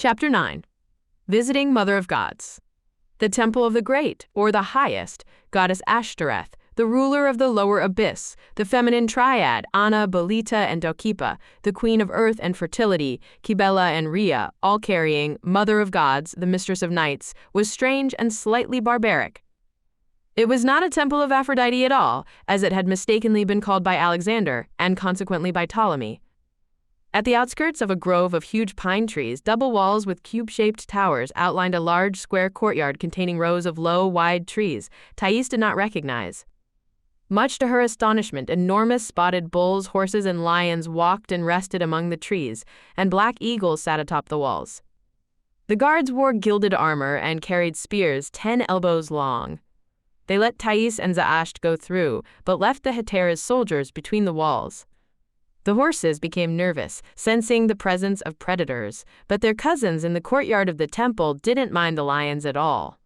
Chapter 9. Visiting Mother of Gods. The Temple of the Great, or the Highest, goddess Ashtoreth, the ruler of the lower abyss, the feminine triad, Anna, Belita, and Dokipa, the queen of earth and fertility, Kibela and Rhea, all carrying Mother of Gods, the mistress of nights, was strange and slightly barbaric. It was not a temple of Aphrodite at all, as it had mistakenly been called by Alexander, and consequently by Ptolemy. At the outskirts of a grove of huge pine trees, double walls with cube-shaped towers outlined a large square courtyard containing rows of low, wide trees Thais did not recognize. Much to her astonishment, enormous spotted bulls, horses, and lions walked and rested among the trees, and black eagles sat atop the walls. The guards wore gilded armor and carried spears 10 elbows long. They let Thais and Zaasht go through, but left the Hetera's soldiers between the walls. The horses became nervous, sensing the presence of predators, but their cousins in the courtyard of the temple didn't mind the lions at all.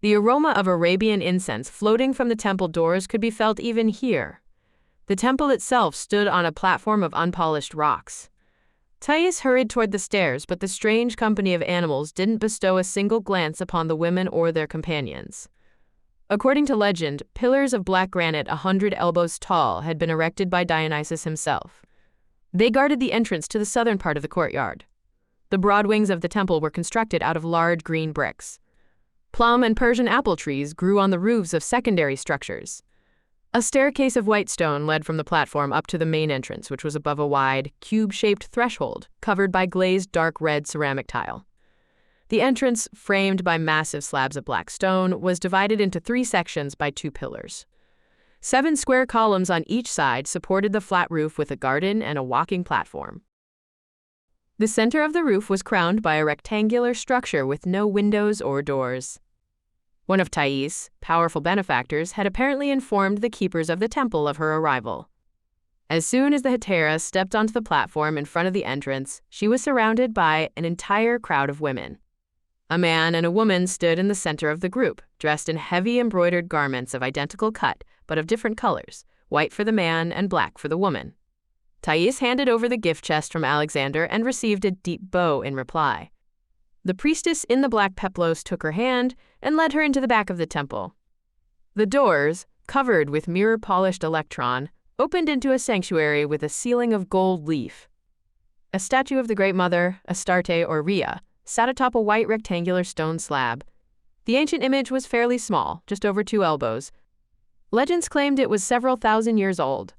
The aroma of Arabian incense floating from the temple doors could be felt even here. The temple itself stood on a platform of unpolished rocks. Thais hurried toward the stairs, but the strange company of animals didn't bestow a single glance upon the women or their companions. According to legend, pillars of black granite 100 elbows tall had been erected by Dionysus himself. They guarded the entrance to the southern part of the courtyard. The broad wings of the temple were constructed out of large green bricks. Plum and Persian apple trees grew on the roofs of secondary structures. A staircase of white stone led from the platform up to the main entrance, which was above a wide, cube-shaped threshold covered by glazed dark red ceramic tile. The entrance, framed by massive slabs of black stone, was divided into 3 sections by 2 pillars. 7 square columns on each side supported the flat roof with a garden and a walking platform. The center of the roof was crowned by a rectangular structure with no windows or doors. One of Thais' powerful benefactors had apparently informed the keepers of the temple of her arrival. As soon as the Hetera stepped onto the platform in front of the entrance, she was surrounded by an entire crowd of women. A man and a woman stood in the center of the group, dressed in heavy embroidered garments of identical cut, but of different colors, white for the man and black for the woman. Thais handed over the gift chest from Alexander and received a deep bow in reply. The priestess in the black peplos took her hand and led her into the back of the temple. The doors, covered with mirror-polished electron, opened into a sanctuary with a ceiling of gold leaf. A statue of the Great Mother, Astarte or Rhea, sat atop a white rectangular stone slab. The ancient image was fairly small, just over 2 elbows. Legends claimed it was several thousand years old.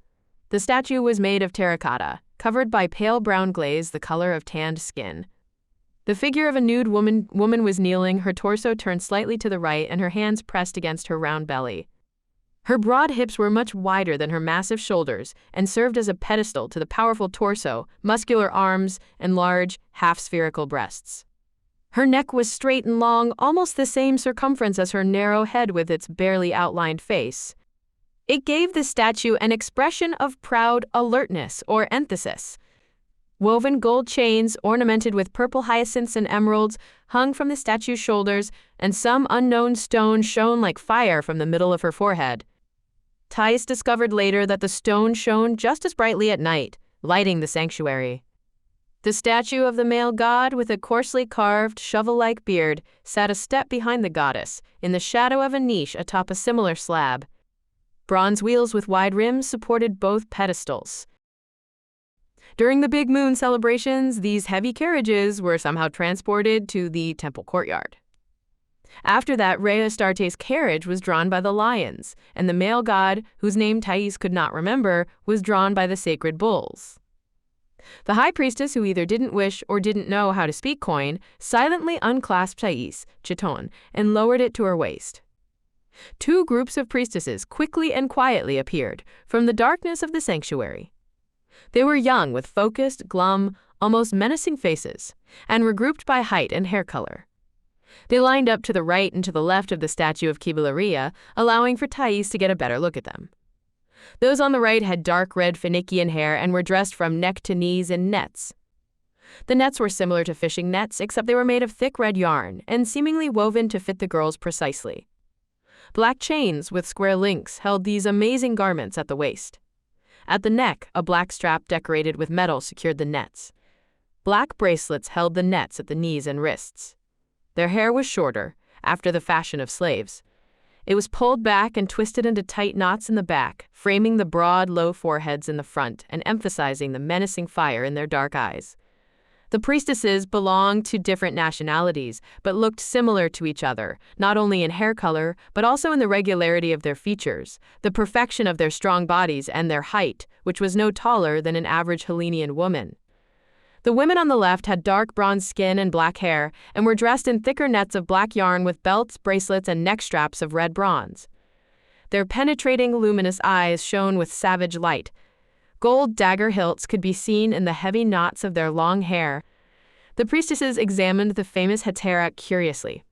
The statue was made of terracotta, covered by pale brown glaze the color of tanned skin. The figure of a nude woman was kneeling, her torso turned slightly to the right and her hands pressed against her round belly. Her broad hips were much wider than her massive shoulders and served as a pedestal to the powerful torso, muscular arms, and large, half-spherical breasts. Her neck was straight and long, almost the same circumference as her narrow head with its barely outlined face. It gave the statue an expression of proud alertness or emphasis. Woven gold chains, ornamented with purple hyacinths and emeralds, hung from the statue's shoulders, and some unknown stone shone like fire from the middle of her forehead. Thais discovered later that the stone shone just as brightly at night, lighting the sanctuary. The statue of the male god with a coarsely carved, shovel-like beard sat a step behind the goddess, in the shadow of a niche atop a similar slab. Bronze wheels with wide rims supported both pedestals. During the big moon celebrations, these heavy carriages were somehow transported to the temple courtyard. After that, Rhea Astarte's carriage was drawn by the lions, and the male god, whose name Thais could not remember, was drawn by the sacred bulls. The high priestess, who either didn't wish or didn't know how to speak Koine, silently unclasped Thais, chiton, and lowered it to her waist. 2 groups of priestesses quickly and quietly appeared from the darkness of the sanctuary. They were young, with focused, glum, almost menacing faces, and were grouped by height and hair color. They lined up to the right and to the left of the statue of Kibela Rhea, allowing for Thais to get a better look at them. Those on the right had dark red Phoenician hair and were dressed from neck to knees in nets. The nets were similar to fishing nets, except they were made of thick red yarn and seemingly woven to fit the girls precisely. Black chains with square links held these amazing garments at the waist. At the neck, a black strap decorated with metal secured the nets. Black bracelets held the nets at the knees and wrists. Their hair was shorter, after the fashion of slaves. It was pulled back and twisted into tight knots in the back, framing the broad, low foreheads in the front and emphasizing the menacing fire in their dark eyes. The priestesses belonged to different nationalities, but looked similar to each other, not only in hair color, but also in the regularity of their features, the perfection of their strong bodies and their height, which was no taller than an average Hellenian woman. The women on the left had dark bronze skin and black hair, and were dressed in thicker nets of black yarn with belts, bracelets, and neck straps of red bronze. Their penetrating, luminous eyes shone with savage light. Gold dagger hilts could be seen in the heavy knots of their long hair. The priestesses examined the famous hetera curiously.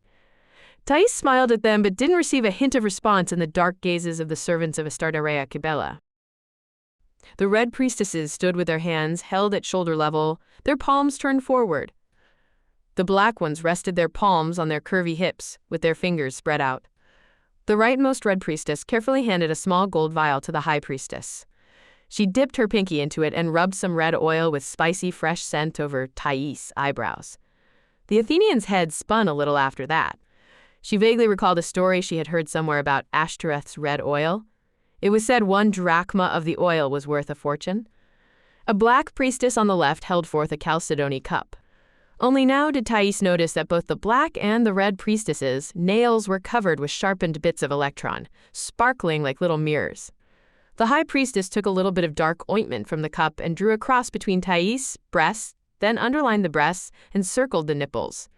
Thais smiled at them but didn't receive a hint of response in the dark gazes of the servants of Ashtoreth Kibela. The red priestesses stood with their hands held at shoulder level, their palms turned forward. The black ones rested their palms on their curvy hips, with their fingers spread out. The rightmost red priestess carefully handed a small gold vial to the high priestess. She dipped her pinky into it and rubbed some red oil with spicy fresh scent over Thais' eyebrows. The Athenian's head spun a little after that. She vaguely recalled a story she had heard somewhere about Ashtoreth's red oil. It was said 1 drachma of the oil was worth a fortune. A black priestess on the left held forth a chalcedony cup. Only now did Thais notice that both the black and the red priestesses' nails were covered with sharpened bits of electron, sparkling like little mirrors. The high priestess took a little bit of dark ointment from the cup and drew a cross between Thais' breasts, then underlined the breasts and circled the nipples.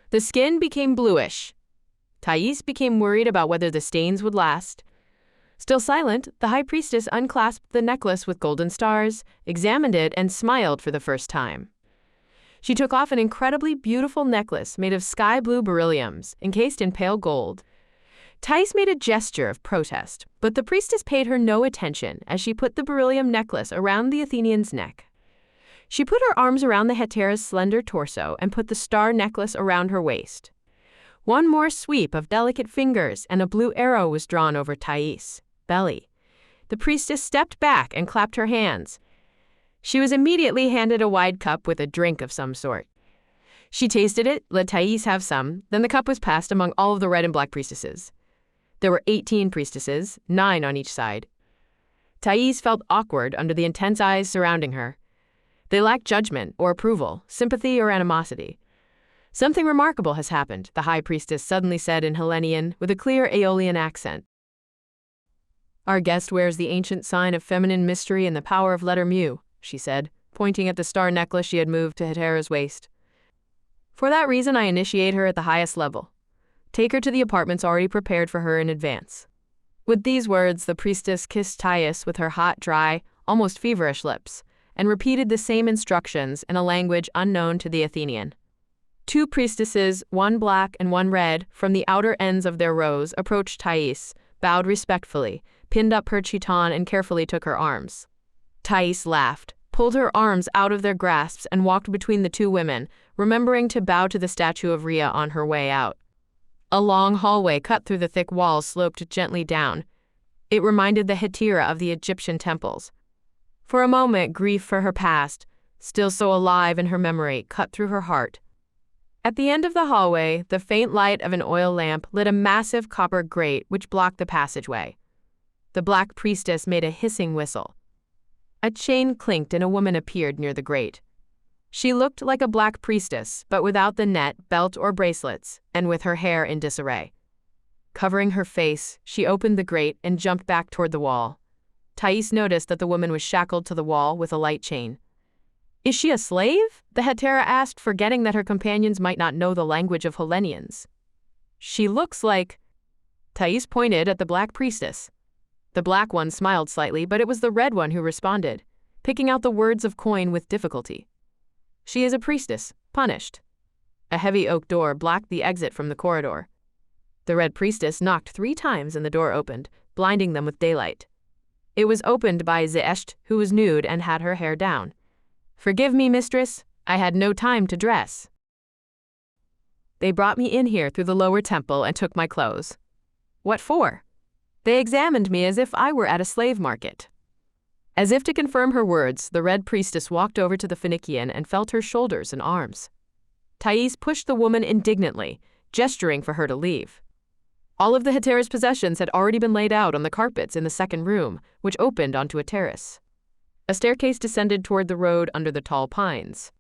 The skin became bluish. Thais became worried about whether the stains would last. Still silent, the high priestess unclasped the necklace with golden stars, examined it, and smiled for the first time. She took off an incredibly beautiful necklace made of sky-blue berylliums, encased in pale gold. Thais made a gesture of protest, but the priestess paid her no attention as she put the beryllium necklace around the Athenian's neck. She put her arms around the hetera's slender torso and put the star necklace around her waist. One more sweep of delicate fingers and a blue arrow was drawn over Thais' belly. The priestess stepped back and clapped her hands. She was immediately handed a wide cup with a drink of some sort. She tasted it, let Thais have some, then the cup was passed among all of the red and black priestesses. There were 18 priestesses, 9 on each side. Thais felt awkward under the intense eyes surrounding her. They lacked judgment or approval, sympathy or animosity. Something remarkable has happened, the high priestess suddenly said in Hellenian with a clear Aeolian accent. Our guest wears the ancient sign of feminine mystery and the power of letter mu, she said, pointing at the star necklace she had moved to hetera's waist. For that reason I initiate her at the highest level. Take her to the apartments already prepared for her in advance. With these words, the priestess kissed Thais with her hot, dry, almost feverish lips, and repeated the same instructions in a language unknown to the Athenian. 2 priestesses, 1 black and 1 red, from the outer ends of their rows approached Thais, bowed respectfully, pinned up her chiton and carefully took her arms. Thais laughed, pulled her arms out of their grasps and walked between the 2 women, remembering to bow to the statue of Rhea on her way out. A long hallway cut through the thick walls sloped gently down. It reminded the hetera of the Egyptian temples. For a moment, grief for her past, still so alive in her memory, cut through her heart. At the end of the hallway, the faint light of an oil lamp lit a massive copper grate which blocked the passageway. The black priestess made a hissing whistle. A chain clinked and a woman appeared near the grate. She looked like a black priestess, but without the net, belt, or bracelets, and with her hair in disarray. Covering her face, she opened the grate and jumped back toward the wall. Thais noticed that the woman was shackled to the wall with a light chain. Is she a slave? The hetera asked, forgetting that her companions might not know the language of Hellenians. She looks like... Thais pointed at the black priestess. The black one smiled slightly, but it was the red one who responded, picking out the words of coin with difficulty. She is a priestess, punished. A heavy oak door blocked the exit from the corridor. The red priestess knocked 3 times and the door opened, blinding them with daylight. It was opened by Zeesht, who was nude and had her hair down. Forgive me, mistress, I had no time to dress. They brought me in here through the lower temple and took my clothes. What for? They examined me as if I were at a slave market. As if to confirm her words, the Red Priestess walked over to the Phoenician and felt her shoulders and arms. Thais pushed the woman indignantly, gesturing for her to leave. All of the hetera's possessions had already been laid out on the carpets in the second room, which opened onto a terrace. A staircase descended toward the road under the tall pines.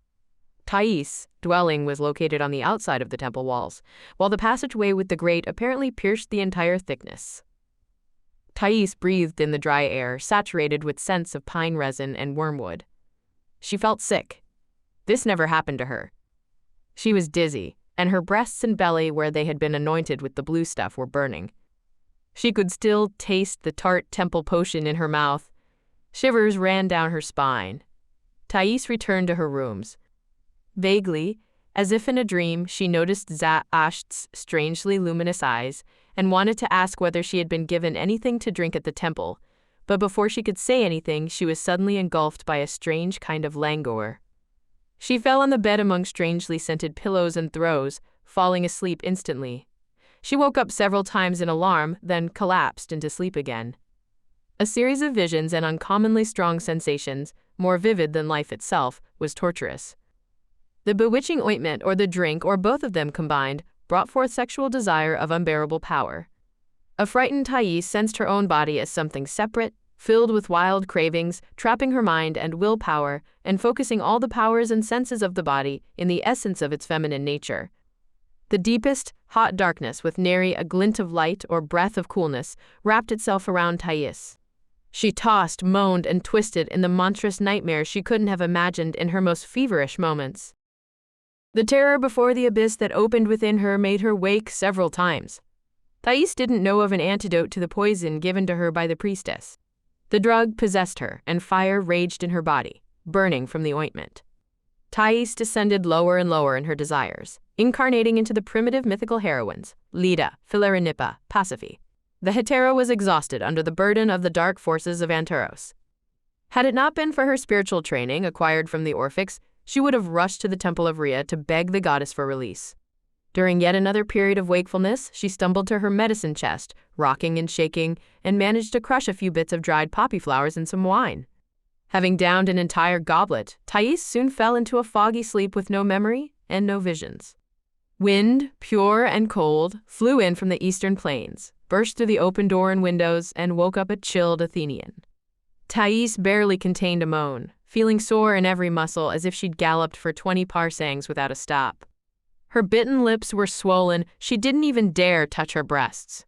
Thais' dwelling was located on the outside of the temple walls, while the passageway with the grate apparently pierced the entire thickness. Thais breathed in the dry air, saturated with scents of pine resin and wormwood. She felt sick. This never happened to her. She was dizzy, and her breasts and belly where they had been anointed with the blue stuff were burning. She could still taste the tart temple potion in her mouth. Shivers ran down her spine. Thais returned to her rooms. Vaguely, as if in a dream, she noticed Za-Asht's strangely luminous eyes and wanted to ask whether she had been given anything to drink at the temple, but before she could say anything, she was suddenly engulfed by a strange kind of languor. She fell on the bed among strangely scented pillows and throws, falling asleep instantly. She woke up several times in alarm, then collapsed into sleep again. A series of visions and uncommonly strong sensations, more vivid than life itself, was torturous. The bewitching ointment or the drink or both of them combined brought forth sexual desire of unbearable power. A frightened Thais sensed her own body as something separate, filled with wild cravings, trapping her mind and willpower, and focusing all the powers and senses of the body in the essence of its feminine nature. The deepest, hot darkness with nary a glint of light or breath of coolness wrapped itself around Thais. She tossed, moaned, and twisted in the monstrous nightmares she couldn't have imagined in her most feverish moments. The terror before the abyss that opened within her made her wake several times. Thais didn't know of an antidote to the poison given to her by the priestess. The drug possessed her, and fire raged in her body, burning from the ointment. Thais descended lower and lower in her desires, incarnating into the primitive mythical heroines, Leda, Philarenippa, Pasiphae. The hetera was exhausted under the burden of the dark forces of Anteros. Had it not been for her spiritual training acquired from the Orphics, she would have rushed to the temple of Rhea to beg the goddess for release. During yet another period of wakefulness, she stumbled to her medicine chest, rocking and shaking, and managed to crush a few bits of dried poppy flowers in some wine. Having downed an entire goblet, Thais soon fell into a foggy sleep with no memory and no visions. Wind, pure and cold, flew in from the eastern plains, burst through the open door and windows, and woke up a chilled Athenian. Thais barely contained a moan, feeling sore in every muscle as if she'd galloped for 20 parsangs without a stop. Her bitten lips were swollen, she didn't even dare touch her breasts.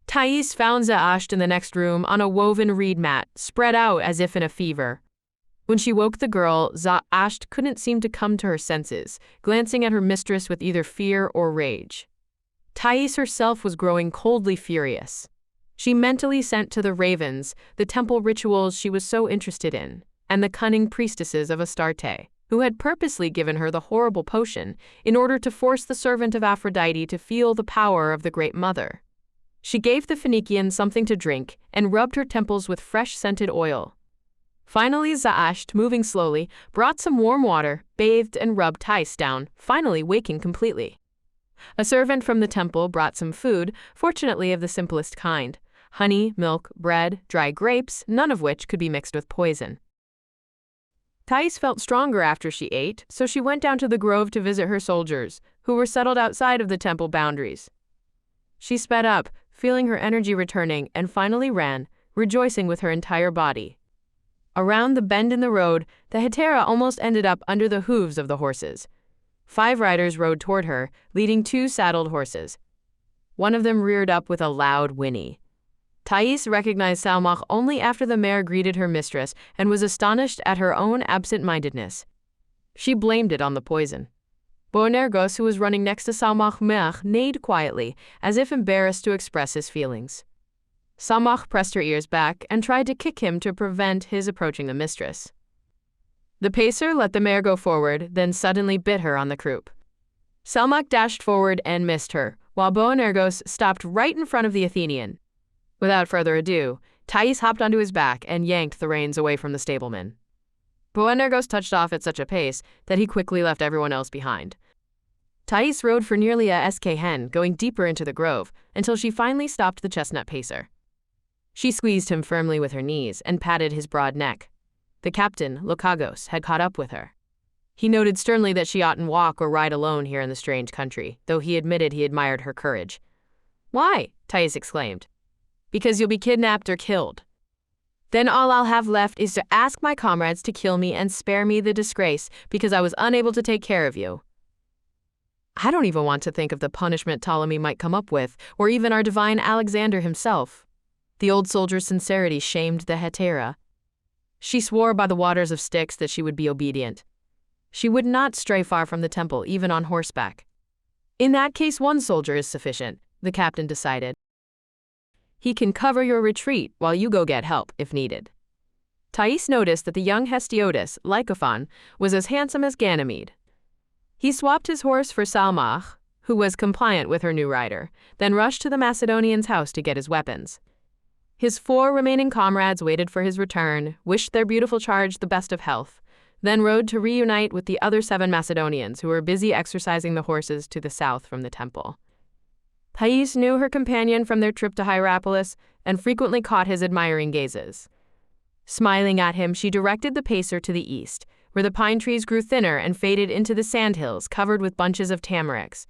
Thais found Za-Asht in the next room on a woven reed mat, spread out as if in a fever. When she woke the girl, Za-Asht couldn't seem to come to her senses, glancing at her mistress with either fear or rage. Thais herself was growing coldly furious. She mentally sent to the ravens the temple rituals she was so interested in, and the cunning priestesses of Astarte, who had purposely given her the horrible potion in order to force the servant of Aphrodite to feel the power of the Great Mother. She gave the Phoenician something to drink and rubbed her temples with fresh scented oil. Finally, Za-Asht, moving slowly, brought some warm water, bathed and rubbed Thais down, finally waking completely. A servant from the temple brought some food, fortunately of the simplest kind: honey, milk, bread, dry grapes, none of which could be mixed with poison. Thais felt stronger after she ate, so she went down to the grove to visit her soldiers, who were settled outside of the temple boundaries. She sped up, feeling her energy returning, and finally ran, rejoicing with her entire body. Around the bend in the road, the hetera almost ended up under the hooves of the horses. 5 riders rode toward her, leading 2 saddled horses. One of them reared up with a loud whinny. Thais recognized Salmach only after the mare greeted her mistress and was astonished at her own absent-mindedness. She blamed it on the poison. Boanerges, who was running next to Salmach Mech, neighed quietly, as if embarrassed to express his feelings. Salmach pressed her ears back and tried to kick him to prevent his approaching the mistress. The pacer let the mare go forward, then suddenly bit her on the croup. Salmach dashed forward and missed her, while Boanerges stopped right in front of the Athenian. Without further ado, Thais hopped onto his back and yanked the reins away from the stableman. Boanerges touched off at such a pace that he quickly left everyone else behind. Thais rode for nearly a sk hen, going deeper into the grove, until she finally stopped the chestnut pacer. She squeezed him firmly with her knees and patted his broad neck. The captain, Lokagos, had caught up with her. He noted sternly that she oughtn't walk or ride alone here in the strange country, though he admitted he admired her courage. "Why?" Thais exclaimed. "Because you'll be kidnapped or killed. Then all I'll have left is to ask my comrades to kill me and spare me the disgrace because I was unable to take care of you." I don't even want to think of the punishment Ptolemy might come up with, or even our divine Alexander himself. The old soldier's sincerity shamed the hetera. She swore by the waters of Styx that she would be obedient. She would not stray far from the temple, even on horseback. In that case, one soldier is sufficient, the captain decided. He can cover your retreat while you go get help, if needed. Thais noticed that the young Hestiotus, Lycophon, was as handsome as Ganymede. He swapped his horse for Salmach, who was compliant with her new rider, then rushed to the Macedonian's house to get his weapons. His 4 remaining comrades waited for his return, wished their beautiful charge the best of health, then rode to reunite with the other 7 Macedonians who were busy exercising the horses to the south from the temple. Thais knew her companion from their trip to Hierapolis and frequently caught his admiring gazes. Smiling at him, she directed the pacer to the east, where the pine trees grew thinner and faded into the sandhills covered with bunches of tamaracks.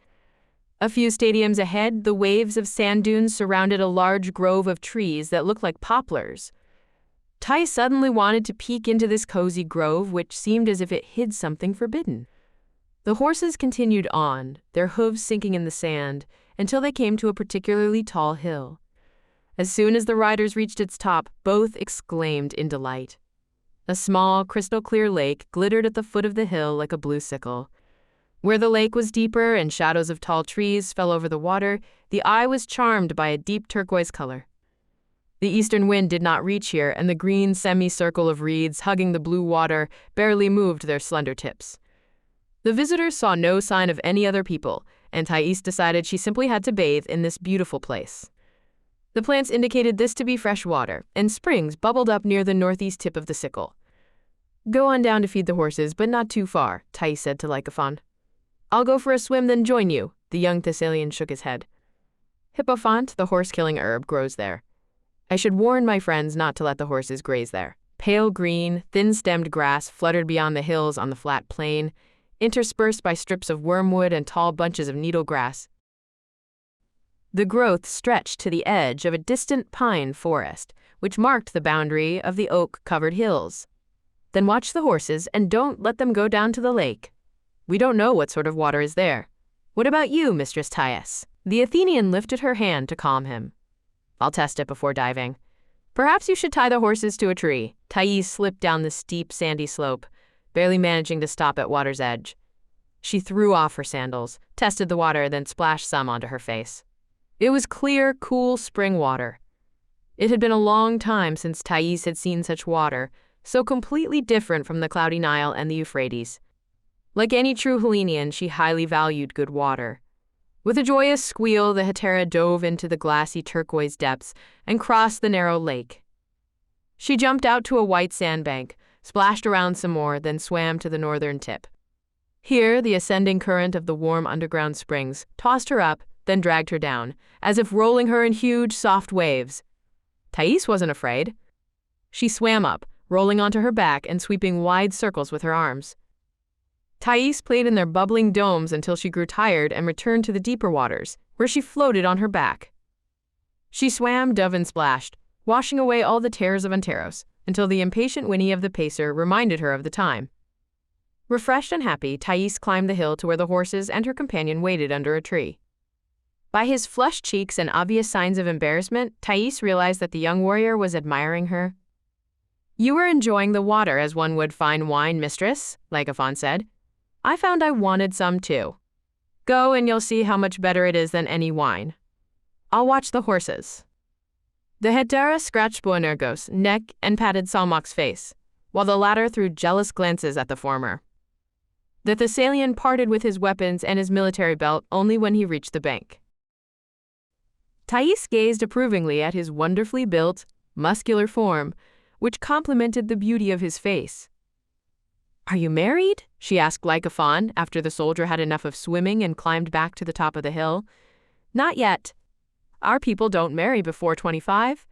A few stadiums ahead, the waves of sand dunes surrounded a large grove of trees that looked like poplars. Thais suddenly wanted to peek into this cozy grove, which seemed as if it hid something forbidden. The horses continued on, their hooves sinking in the sand, until they came to a particularly tall hill. As soon as the riders reached its top, both exclaimed in delight. A small, crystal-clear lake glittered at the foot of the hill like a blue sickle. Where the lake was deeper and shadows of tall trees fell over the water, the eye was charmed by a deep turquoise color. The eastern wind did not reach here, and the green semicircle of reeds hugging the blue water barely moved their slender tips. The visitors saw no sign of any other people, and Thais decided she simply had to bathe in this beautiful place. The plants indicated this to be fresh water, and springs bubbled up near the northeast tip of the sickle. "Go on down to feed the horses, but not too far," Thais said to Lycophon. "I'll go for a swim, then join you." The young Thessalian shook his head. "Hippophant, the horse-killing herb, grows there. I should warn my friends not to let the horses graze there." Pale green, thin-stemmed grass fluttered beyond the hills on the flat plain, interspersed by strips of wormwood and tall bunches of needlegrass. The growth stretched to the edge of a distant pine forest, which marked the boundary of the oak-covered hills. "Then watch the horses and don't let them go down to the lake. We don't know what sort of water is there. What about you, Mistress Thais?" The Athenian lifted her hand to calm him. "I'll test it before diving. Perhaps you should tie the horses to a tree." Thais slipped down the steep, sandy slope, barely managing to stop at water's edge. She threw off her sandals, tested the water, then splashed some onto her face. It was clear, cool spring water. It had been a long time since Thais had seen such water, so completely different from the cloudy Nile and the Euphrates. Like any true Hellenian, she highly valued good water. With a joyous squeal, the hetera dove into the glassy turquoise depths and crossed the narrow lake. She jumped out to a white sandbank, splashed around some more, then swam to the northern tip. Here, the ascending current of the warm underground springs tossed her up, then dragged her down, as if rolling her in huge, soft waves. Thais wasn't afraid. She swam up, rolling onto her back and sweeping wide circles with her arms. Thais played in their bubbling domes until she grew tired and returned to the deeper waters, where she floated on her back. She swam, dove, and splashed, washing away all the terrors of Anteros, until the impatient whinny of the pacer reminded her of the time. Refreshed and happy, Thais climbed the hill to where the horses and her companion waited under a tree. By his flushed cheeks and obvious signs of embarrassment, Thais realized that the young warrior was admiring her. "You were enjoying the water as one would fine wine, mistress," Lycophon said. "I found I wanted some too. Go and you'll see how much better it is than any wine. I'll watch the horses." The hetera scratched Boanergos' neck and patted Salmach's face, while the latter threw jealous glances at the former. The Thessalian parted with his weapons and his military belt only when he reached the bank. Thais gazed approvingly at his wonderfully built, muscular form, which complemented the beauty of his face. "Are you married?" she asked Lycophon after the soldier had enough of swimming and climbed back to the top of the hill. "Not yet. Our people don't marry before 25.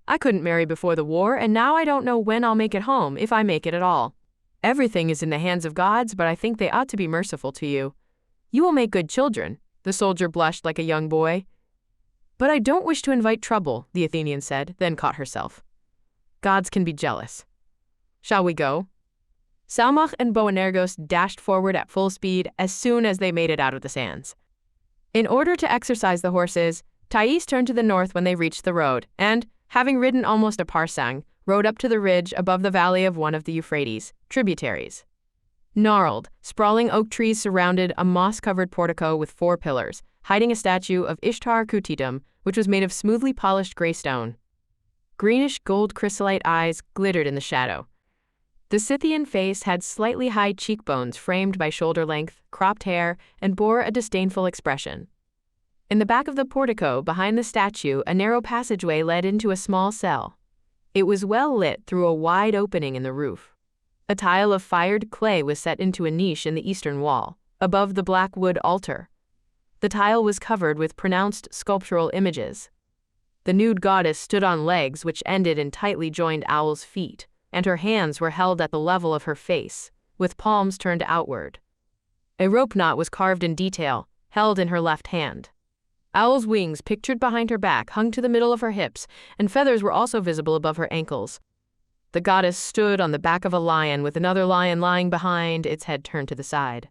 I couldn't marry before the war, and now I don't know when I'll make it home, if I make it at all. Everything is in the hands of gods, but I think they ought to be merciful to you. You will make good children." The soldier blushed like a young boy. "But I don't wish to invite trouble," the Athenian said, then caught herself. "Gods can be jealous. Shall we go?" Salmach and Boanergos dashed forward at full speed as soon as they made it out of the sands. In order to exercise the horses, Thais turned to the north when they reached the road, and, having ridden almost a parsang, rode up to the ridge above the valley of one of the Euphrates tributaries. Gnarled, sprawling oak trees surrounded a moss-covered portico with 4 pillars, hiding a statue of Ishtar Kutitum, which was made of smoothly polished gray stone. Greenish gold chrysolite eyes glittered in the shadow. The Scythian face had slightly high cheekbones framed by shoulder-length, cropped hair, and bore a disdainful expression. In the back of the portico, behind the statue, a narrow passageway led into a small cell. It was well lit through a wide opening in the roof. A tile of fired clay was set into a niche in the eastern wall, above the black wood altar. The tile was covered with pronounced sculptural images. The nude goddess stood on legs which ended in tightly joined owl's feet, and her hands were held at the level of her face, with palms turned outward. A rope knot was carved in detail, held in her left hand. Owl's wings, pictured behind her back, hung to the middle of her hips, and feathers were also visible above her ankles. The goddess stood on the back of a lion, with another lion lying behind, its head turned to the side.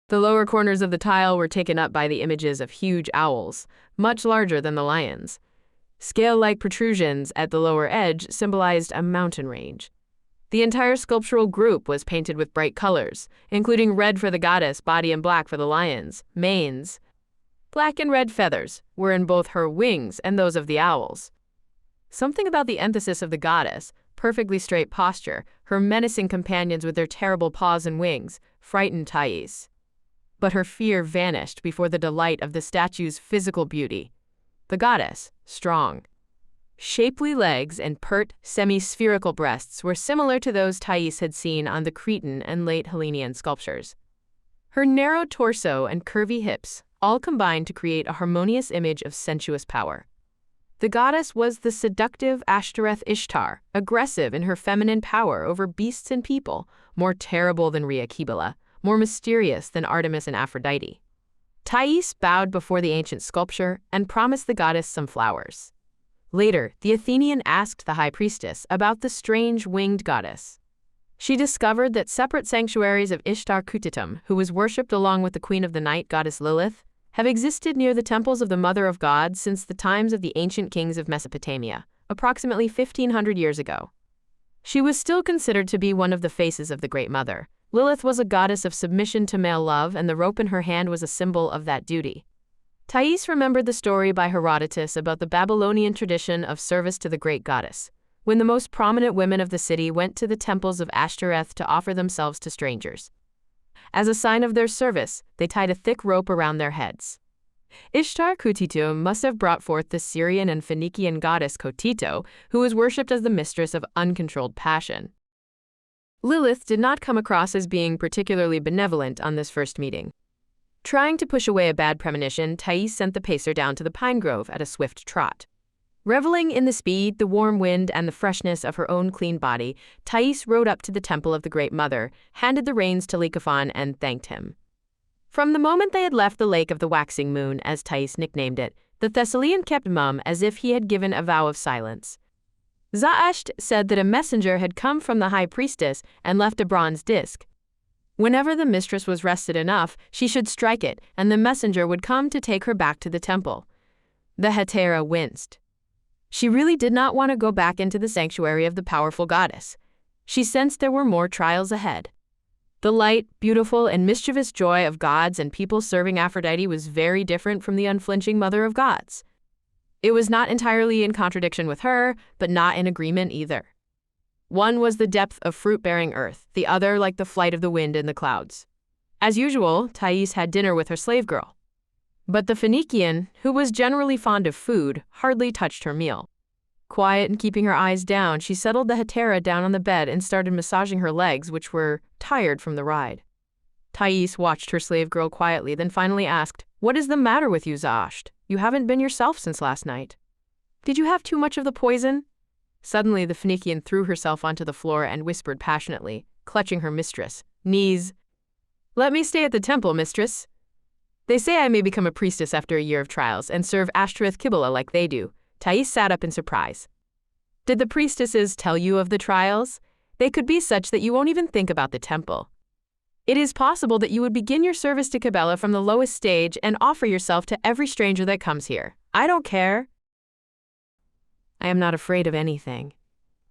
The lower corners of the tile were taken up by the images of huge owls, much larger than the lions. Scale-like protrusions at the lower edge symbolized a mountain range. The entire sculptural group was painted with bright colors, including red for the goddess body and black for the lions, manes. Black and red feathers were in both her wings and those of the owls. Something about the emphasis of the goddess, perfectly straight posture, her menacing companions with their terrible paws and wings, frightened Thais. But her fear vanished before the delight of the statue's physical beauty. The goddess, strong. Shapely legs and pert, semi-spherical breasts were similar to those Thais had seen on the Cretan and late Hellenian sculptures. Her narrow torso and curvy hips all combined to create a harmonious image of sensuous power. The goddess was the seductive Ashtoreth Ishtar, aggressive in her feminine power over beasts and people, more terrible than Rhea Kibela, more mysterious than Artemis and Aphrodite. Thais bowed before the ancient sculpture and promised the goddess some flowers. Later, the Athenian asked the high priestess about the strange winged goddess. She discovered that separate sanctuaries of Ishtar Kutitum, who was worshipped along with the queen of the night goddess Lilith, have existed near the temples of the Mother of God since the times of the ancient kings of Mesopotamia, approximately 1,500 years ago. She was still considered to be one of the faces of the Great Mother. Lilith was a goddess of submission to male love, and the rope in her hand was a symbol of that duty. Thais remembered the story by Herodotus about the Babylonian tradition of service to the great goddess, when the most prominent women of the city went to the temples of Ashtoreth to offer themselves to strangers. As a sign of their service, they tied a thick rope around their heads. Ishtar Kutitum must have brought forth the Syrian and Phoenician goddess Kotito, who was worshipped as the mistress of uncontrolled passion. Lilith did not come across as being particularly benevolent on this first meeting. Trying to push away a bad premonition, Thais sent the pacer down to the pine grove at a swift trot. Reveling in the speed, the warm wind, and the freshness of her own clean body, Thais rode up to the temple of the Great Mother, handed the reins to Lycophon, and thanked him. From the moment they had left the Lake of the Waxing Moon, as Thais nicknamed it, the Thessalian kept mum as if he had given a vow of silence. Zaasht said that a messenger had come from the high priestess and left a bronze disc. Whenever the mistress was rested enough, she should strike it, and the messenger would come to take her back to the temple. The hetera winced. She really did not want to go back into the sanctuary of the powerful goddess. She sensed there were more trials ahead. The light, beautiful, and mischievous joy of gods and people serving Aphrodite was very different from the unflinching mother of gods. It was not entirely in contradiction with her, but not in agreement either. One was the depth of fruit-bearing earth, the other like the flight of the wind in the clouds. As usual, Thais had dinner with her slave girl. But the Phoenician, who was generally fond of food, hardly touched her meal. Quiet and keeping her eyes down, she settled the hetera down on the bed and started massaging her legs, which were tired from the ride. Thais watched her slave girl quietly, then finally asked, "What is the matter with you, Zaasht? You haven't been yourself since last night." Did you have too much of the poison? Suddenly the Phoenician threw herself onto the floor and whispered passionately, clutching her mistress' knees. Let me stay at the temple, mistress. They say I may become a priestess after a year of trials and serve Ashtoreth Kibela like they do. Thais sat up in surprise. Did the priestesses tell you of the trials? They could be such that you won't even think about the temple. It is possible that you would begin your service to Kibela from the lowest stage and offer yourself to every stranger that comes here. I don't care. I am not afraid of anything.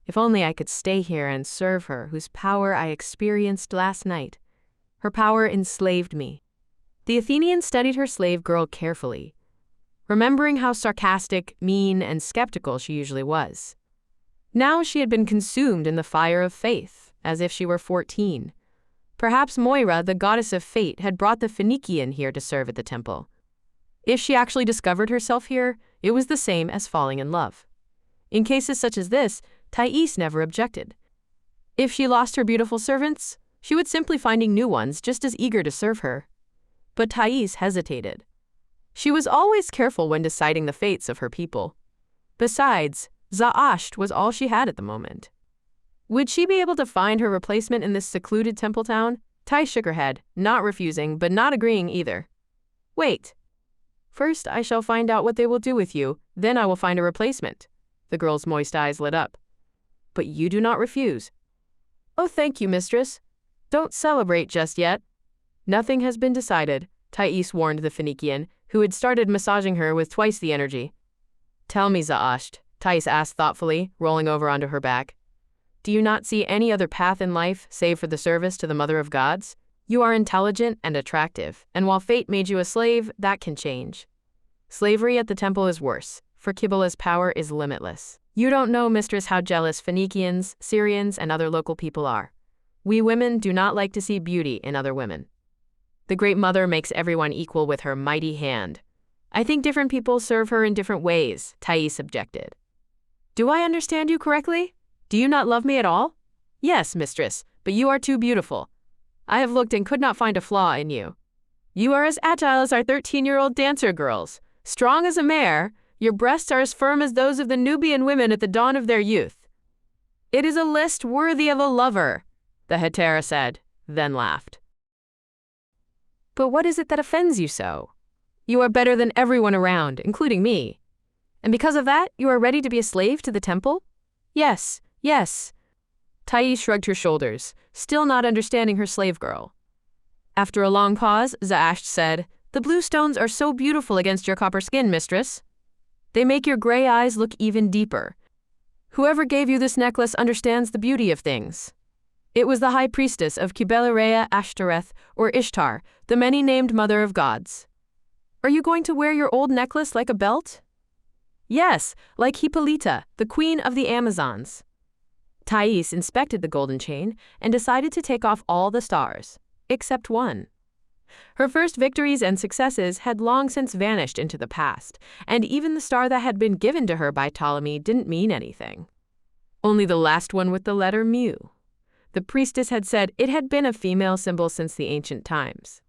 If only I could stay here and serve her, whose power I experienced last night. Her power enslaved me. The Athenian studied her slave girl carefully, remembering how sarcastic, mean, and skeptical she usually was. Now she had been consumed in the fire of faith, as if she were 14. Perhaps Moira, the goddess of fate, had brought the Phoenician here to serve at the temple. If she actually discovered herself here, it was the same as falling in love. In cases such as this, Thais never objected. If she lost her beautiful servants, she would simply finding new ones just as eager to serve her. But Thais hesitated. She was always careful when deciding the fates of her people. Besides, Zaasht was all she had at the moment. Would she be able to find her replacement in this secluded temple town? Thais shook her head, not refusing, but not agreeing either. Wait. First, I shall find out what they will do with you, then I will find a replacement. The girl's moist eyes lit up. But you do not refuse. Oh, thank you, mistress. Don't celebrate just yet. Nothing has been decided, Thais warned the Phoenician, who had started massaging her with twice the energy. Tell me, Zaasht, Thais asked thoughtfully, rolling over onto her back. Do you not see any other path in life save for the service to the Mother of Gods? You are intelligent and attractive, and while fate made you a slave, that can change. Slavery at the temple is worse, for Kibela's power is limitless. You don't know, mistress, how jealous Phoenicians, Syrians, and other local people are. We women do not like to see beauty in other women. The Great Mother makes everyone equal with her mighty hand. I think different people serve her in different ways, Thais objected. Do I understand you correctly? Do you not love me at all? Yes, mistress, but you are too beautiful. I have looked and could not find a flaw in you. You are as agile as our 13-year-old dancer girls, strong as a mare. Your breasts are as firm as those of the Nubian women at the dawn of their youth. It is a list worthy of a lover, the hetera said, then laughed. But what is it that offends you so? You are better than everyone around, including me. And because of that, you are ready to be a slave to the temple? Yes, yes. Thais shrugged her shoulders, still not understanding her slave girl. After a long pause, Zaasht said, The blue stones are so beautiful against your copper skin, mistress. They make your gray eyes look even deeper. Whoever gave you this necklace understands the beauty of things. It was the high priestess of Kibela, Rhea, Ashtoreth, or Ishtar, the many-named mother of gods. Are you going to wear your old necklace like a belt? Yes, like Hippolyta, the queen of the Amazons. Thais inspected the golden chain and decided to take off all the stars, except one. Her first victories and successes had long since vanished into the past, and even the star that had been given to her by Ptolemy didn't mean anything. Only the last one with the letter mu. The priestess had said it had been a female symbol since the ancient times.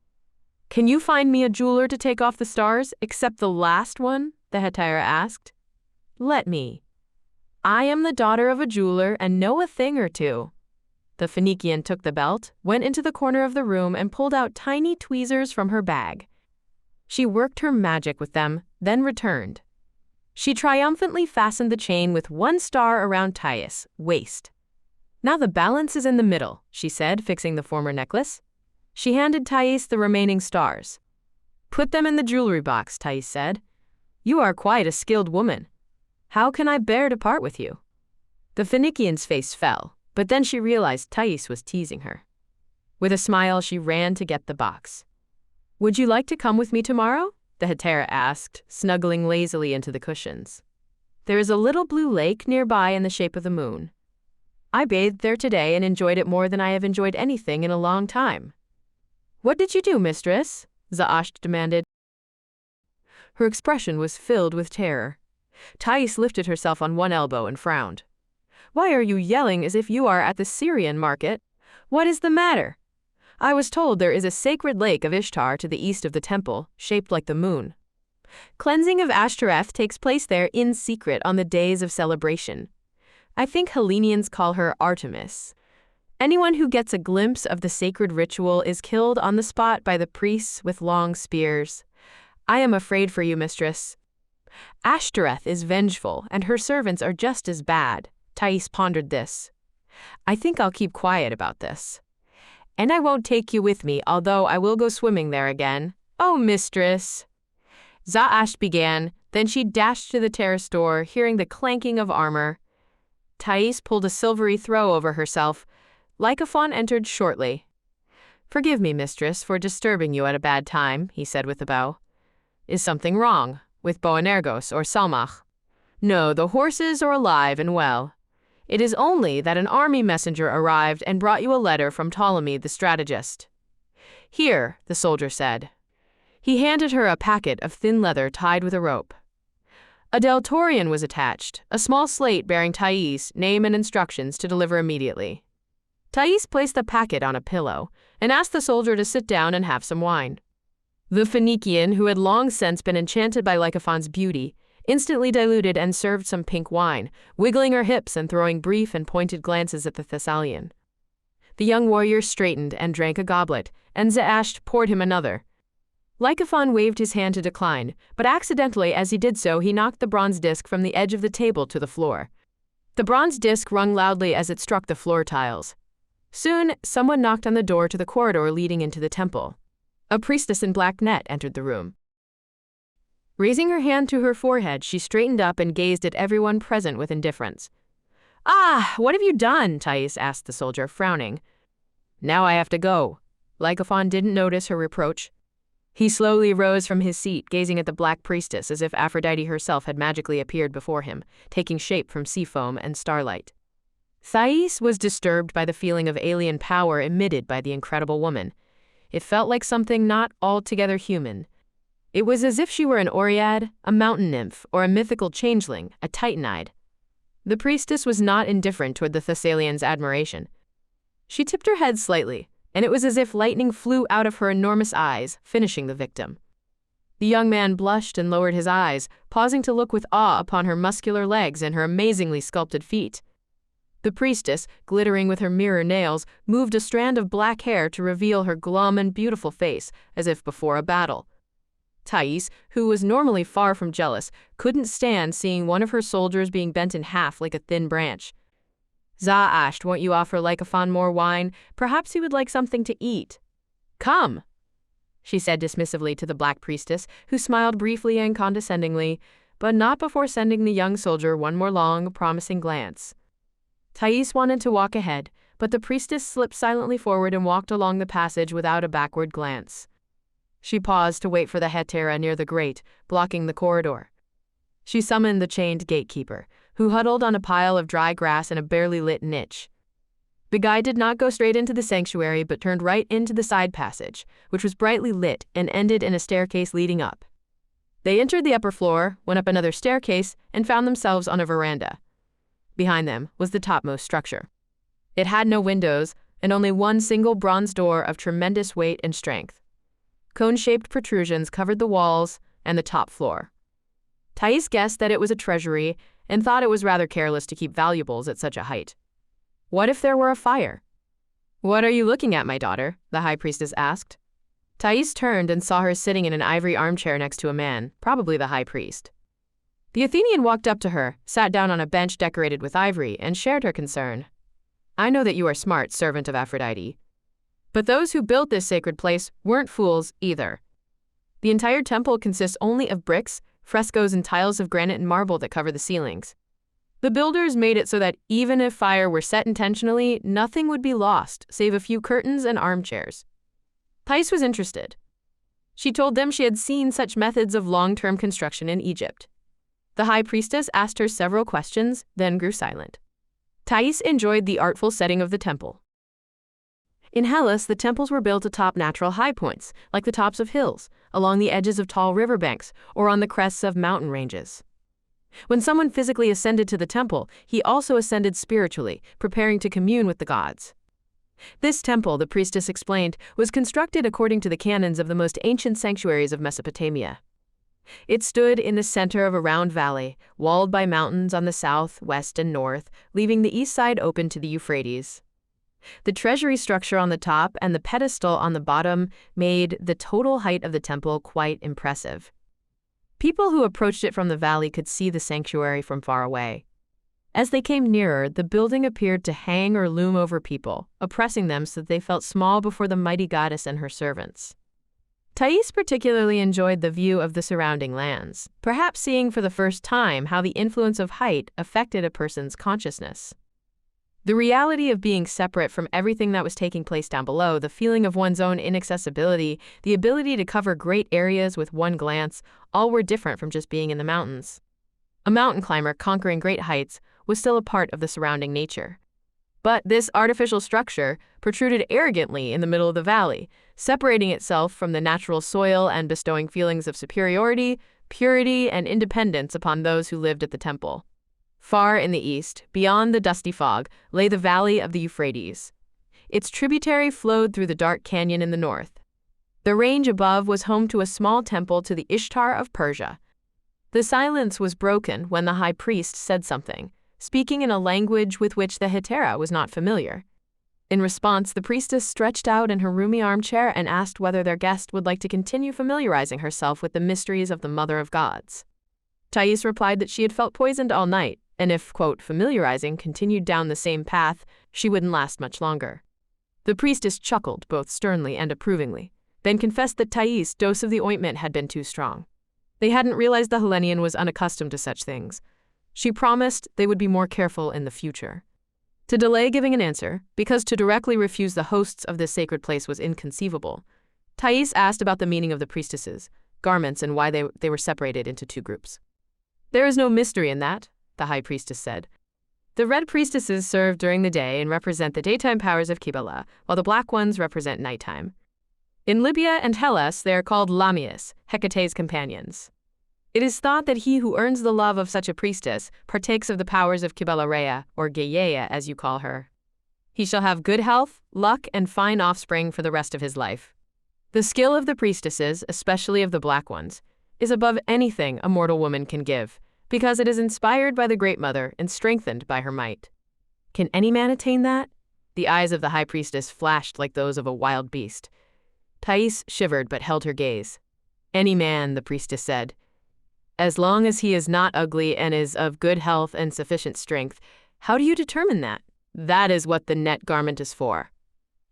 Can you find me a jeweler to take off the stars, except the last one? The hetera asked. Let me. I am the daughter of a jeweler and know a thing or two. The Phoenician took the belt, went into the corner of the room and pulled out tiny tweezers from her bag. She worked her magic with them, then returned. She triumphantly fastened the chain with one star around Thais' waist. Now the balance is in the middle, she said, fixing the former necklace. She handed Thais the remaining stars. Put them in the jewelry box, Thais said. You are quite a skilled woman. How can I bear to part with you? The Phoenician's face fell, but then she realized Thais was teasing her. With a smile, she ran to get the box. Would you like to come with me tomorrow? The hetera asked, snuggling lazily into the cushions. There is a little blue lake nearby in the shape of the moon. I bathed there today and enjoyed it more than I have enjoyed anything in a long time. What did you do, mistress? Zaasht demanded. Her expression was filled with terror. Thais lifted herself on one elbow and frowned. Why are you yelling as if you are at the Syrian market? What is the matter? I was told there is a sacred lake of Ishtar to the east of the temple, shaped like the moon. Cleansing of Ashtoreth takes place there in secret on the days of celebration. I think Hellenians call her Artemis. Anyone who gets a glimpse of the sacred ritual is killed on the spot by the priests with long spears. I am afraid for you, mistress. Ashtoreth is vengeful, and her servants are just as bad. Thais pondered this. I think I'll keep quiet about this. And I won't take you with me, although I will go swimming there again. Oh, mistress. Za'ash began, then she dashed to the terrace door, hearing the clanking of armor. Thais pulled a silvery throw over herself. Lycophon entered shortly. Forgive me, mistress, for disturbing you at a bad time, he said with a bow. Is something wrong with Boanergos or Salmach? No, the horses are alive and well. It is only that an army messenger arrived and brought you a letter from Ptolemy the strategist. Here, the soldier said. He handed her a packet of thin leather tied with a rope. A deltorian was attached, a small slate bearing Thais' name and instructions to deliver immediately. Thais placed the packet on a pillow and asked the soldier to sit down and have some wine. The Phoenician, who had long since been enchanted by Lycophon's beauty, instantly diluted and served some pink wine, wiggling her hips and throwing brief and pointed glances at the Thessalian. The young warrior straightened and drank a goblet, and Za'ash poured him another. Lycophon waved his hand to decline, but accidentally as he did so he knocked the bronze disc from the edge of the table to the floor. The bronze disc rung loudly as it struck the floor tiles. Soon, someone knocked on the door to the corridor leading into the temple. A priestess in black net entered the room. Raising her hand to her forehead, she straightened up and gazed at everyone present with indifference. Ah, what have you done? Thais asked the soldier, frowning. Now I have to go. Lycophon didn't notice her reproach. He slowly rose from his seat, gazing at the black priestess as if Aphrodite herself had magically appeared before him, taking shape from sea foam and starlight. Thais was disturbed by the feeling of alien power emitted by the incredible woman. It felt like something not altogether human. It was as if she were an Oread, a mountain nymph, or a mythical changeling, a Titanide. The priestess was not indifferent toward the Thessalian's admiration. She tipped her head slightly, and it was as if lightning flew out of her enormous eyes, finishing the victim. The young man blushed and lowered his eyes, pausing to look with awe upon her muscular legs and her amazingly sculpted feet. The priestess, glittering with her mirror nails, moved a strand of black hair to reveal her glum and beautiful face, as if before a battle. Thais, who was normally far from jealous, couldn't stand seeing one of her soldiers being bent in half like a thin branch. Za'ash, won't you offer Lycophon more wine? Perhaps he would like something to eat. Come, she said dismissively to the black priestess, who smiled briefly and condescendingly, but not before sending the young soldier one more long, promising glance. Thais wanted to walk ahead, but the priestess slipped silently forward and walked along the passage without a backward glance. She paused to wait for the hetera near the grate, blocking the corridor. She summoned the chained gatekeeper, who huddled on a pile of dry grass in a barely lit niche. The guide did not go straight into the sanctuary but turned right into the side passage, which was brightly lit and ended in a staircase leading up. They entered the upper floor, went up another staircase, and found themselves on a veranda. Behind them was the topmost structure. It had no windows and only one single bronze door of tremendous weight and strength. Cone-shaped protrusions covered the walls and the top floor. Thais guessed that it was a treasury and thought it was rather careless to keep valuables at such a height. What if there were a fire? What are you looking at, my daughter? The high priestess asked. Thais turned and saw her sitting in an ivory armchair next to a man, probably the high priest. The Athenian walked up to her, sat down on a bench decorated with ivory, and shared her concern. I know that you are smart, servant of Aphrodite. But those who built this sacred place weren't fools either. The entire temple consists only of bricks, frescoes, and tiles of granite and marble that cover the ceilings. The builders made it so that even if fire were set intentionally, nothing would be lost, save a few curtains and armchairs. Thais was interested. She told them she had seen such methods of long-term construction in Egypt. The high priestess asked her several questions, then grew silent. Thais enjoyed the artful setting of the temple. In Hellas, the temples were built atop natural high points, like the tops of hills, along the edges of tall riverbanks, or on the crests of mountain ranges. When someone physically ascended to the temple, he also ascended spiritually, preparing to commune with the gods. This temple, the priestess explained, was constructed according to the canons of the most ancient sanctuaries of Mesopotamia. It stood in the center of a round valley, walled by mountains on the south, west, and north, leaving the east side open to the Euphrates. The treasury structure on the top and the pedestal on the bottom made the total height of the temple quite impressive. People who approached it from the valley could see the sanctuary from far away. As they came nearer, the building appeared to hang or loom over people, oppressing them so that they felt small before the mighty goddess and her servants. Thais particularly enjoyed the view of the surrounding lands, perhaps seeing for the first time how the influence of height affected a person's consciousness. The reality of being separate from everything that was taking place down below, the feeling of one's own inaccessibility, the ability to cover great areas with one glance, all were different from just being in the mountains. A mountain climber conquering great heights was still a part of the surrounding nature. But this artificial structure protruded arrogantly in the middle of the valley, separating itself from the natural soil and bestowing feelings of superiority, purity, and independence upon those who lived at the temple. Far in the east, beyond the dusty fog, lay the valley of the Euphrates. Its tributary flowed through the dark canyon in the north. The range above was home to a small temple to the Ishtar of Persia. The silence was broken when the high priest said something, speaking in a language with which the hetera was not familiar. In response, the priestess stretched out in her roomy armchair and asked whether their guest would like to continue familiarizing herself with the mysteries of the Mother of Gods. Thais replied that she had felt poisoned all night, and if, quote, familiarizing continued down the same path, she wouldn't last much longer. The priestess chuckled both sternly and approvingly, then confessed that Thais' dose of the ointment had been too strong. They hadn't realized the Hellenian was unaccustomed to such things. She promised they would be more careful in the future. To delay giving an answer, because to directly refuse the hosts of this sacred place was inconceivable, Thais asked about the meaning of the priestesses' garments and why they were separated into two groups. "There is no mystery in that," the high priestess said. "The red priestesses serve during the day and represent the daytime powers of Kibela, while the black ones represent nighttime. In Libya and Hellas, they are called Lamias, Hecate's companions. It is thought that he who earns the love of such a priestess partakes of the powers of Kibela Rhea, or Gaiea as you call her. He shall have good health, luck, and fine offspring for the rest of his life. The skill of the priestesses, especially of the black ones, is above anything a mortal woman can give, because it is inspired by the Great Mother and strengthened by her might. Can any man attain that?" The eyes of the high priestess flashed like those of a wild beast. Thais shivered but held her gaze. "Any man," the priestess said. "As long as he is not ugly and is of good health and sufficient strength." "How do you determine that?" "That is what the net garment is for.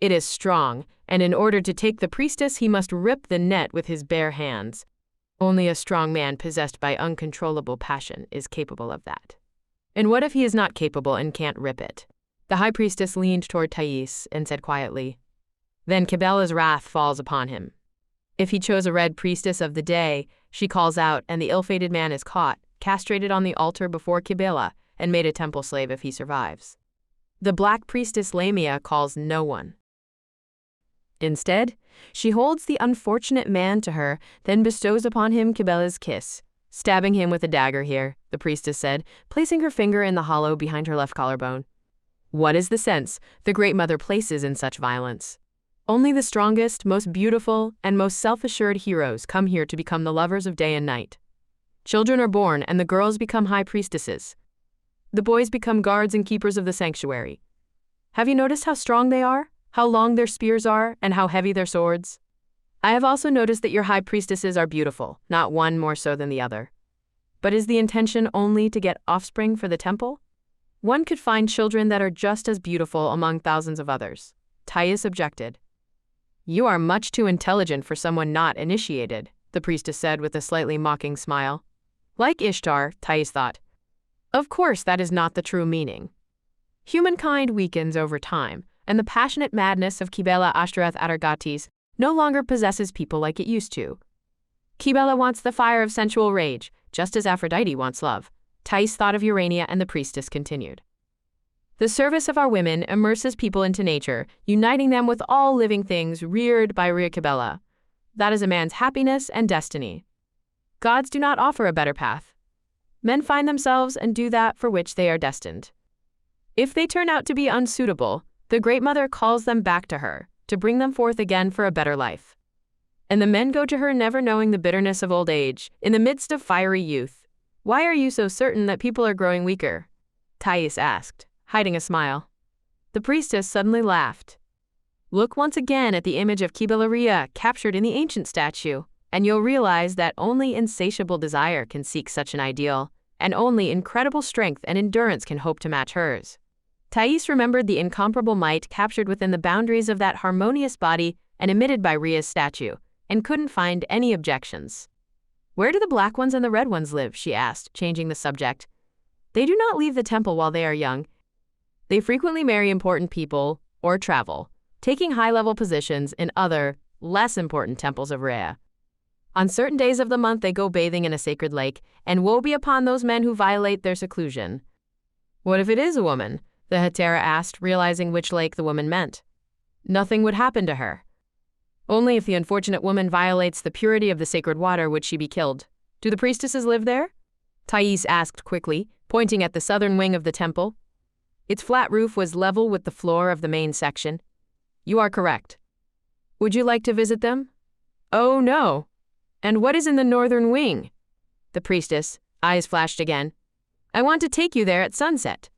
It is strong, and in order to take the priestess he must rip the net with his bare hands. Only a strong man possessed by uncontrollable passion is capable of that." "And what if he is not capable and can't rip it?" The high priestess leaned toward Thais and said quietly, "Then Kibela's wrath falls upon him. If he chose a red priestess of the day, she calls out and the ill-fated man is caught, castrated on the altar before Kibela, and made a temple slave if he survives. The black priestess Lamia calls no one. Instead, she holds the unfortunate man to her, then bestows upon him Kibela's kiss, stabbing him with a dagger here," the priestess said, placing her finger in the hollow behind her left collarbone. "What is the sense the Great Mother places in such violence? Only the strongest, most beautiful, and most self-assured heroes come here to become the lovers of day and night. Children are born, and the girls become high priestesses. The boys become guards and keepers of the sanctuary. Have you noticed how strong they are, how long their spears are, and how heavy their swords? I have also noticed that your high priestesses are beautiful, not one more so than the other. But is the intention only to get offspring for the temple? One could find children that are just as beautiful among thousands of others." Thais objected. "You are much too intelligent for someone not initiated," the priestess said with a slightly mocking smile. Like Ishtar, Thais thought, "Of course that is not the true meaning. Humankind weakens over time, and the passionate madness of Kibela Ashtoreth Atargates no longer possesses people like it used to. Kibela wants the fire of sensual rage, just as Aphrodite wants love." Thais thought of Urania, and the priestess continued. "The service of our women immerses people into nature, uniting them with all living things reared by Rhea Kibela. That is a man's happiness and destiny. Gods do not offer a better path. Men find themselves and do that for which they are destined. If they turn out to be unsuitable, the Great Mother calls them back to her, to bring them forth again for a better life. And the men go to her never knowing the bitterness of old age, in the midst of fiery youth. Why are you so certain that people are growing weaker? Thais asked, hiding a smile. The priestess suddenly laughed. Look once again at the image of Kibela Rhea captured in the ancient statue, and you'll realize that only insatiable desire can seek such an ideal, and only incredible strength and endurance can hope to match hers. Thais remembered the incomparable might captured within the boundaries of that harmonious body and emitted by Rhea's statue, and couldn't find any objections. Where do the black ones and the red ones live? She asked, changing the subject. They do not leave the temple while they are young. They frequently marry important people or travel, taking high-level positions in other, less important temples of Rhea. On certain days of the month they go bathing in a sacred lake, and woe be upon those men who violate their seclusion. What if it is a woman? The hetera asked, realizing which lake the woman meant. Nothing would happen to her. Only if the unfortunate woman violates the purity of the sacred water would she be killed. Do the priestesses live there? Thais asked quickly, pointing at the southern wing of the temple. Its flat roof was level with the floor of the main section. You are correct. Would you like to visit them? Oh, no. And what is in the northern wing? The priestess, eyes flashed again. I want to take you there at sunset.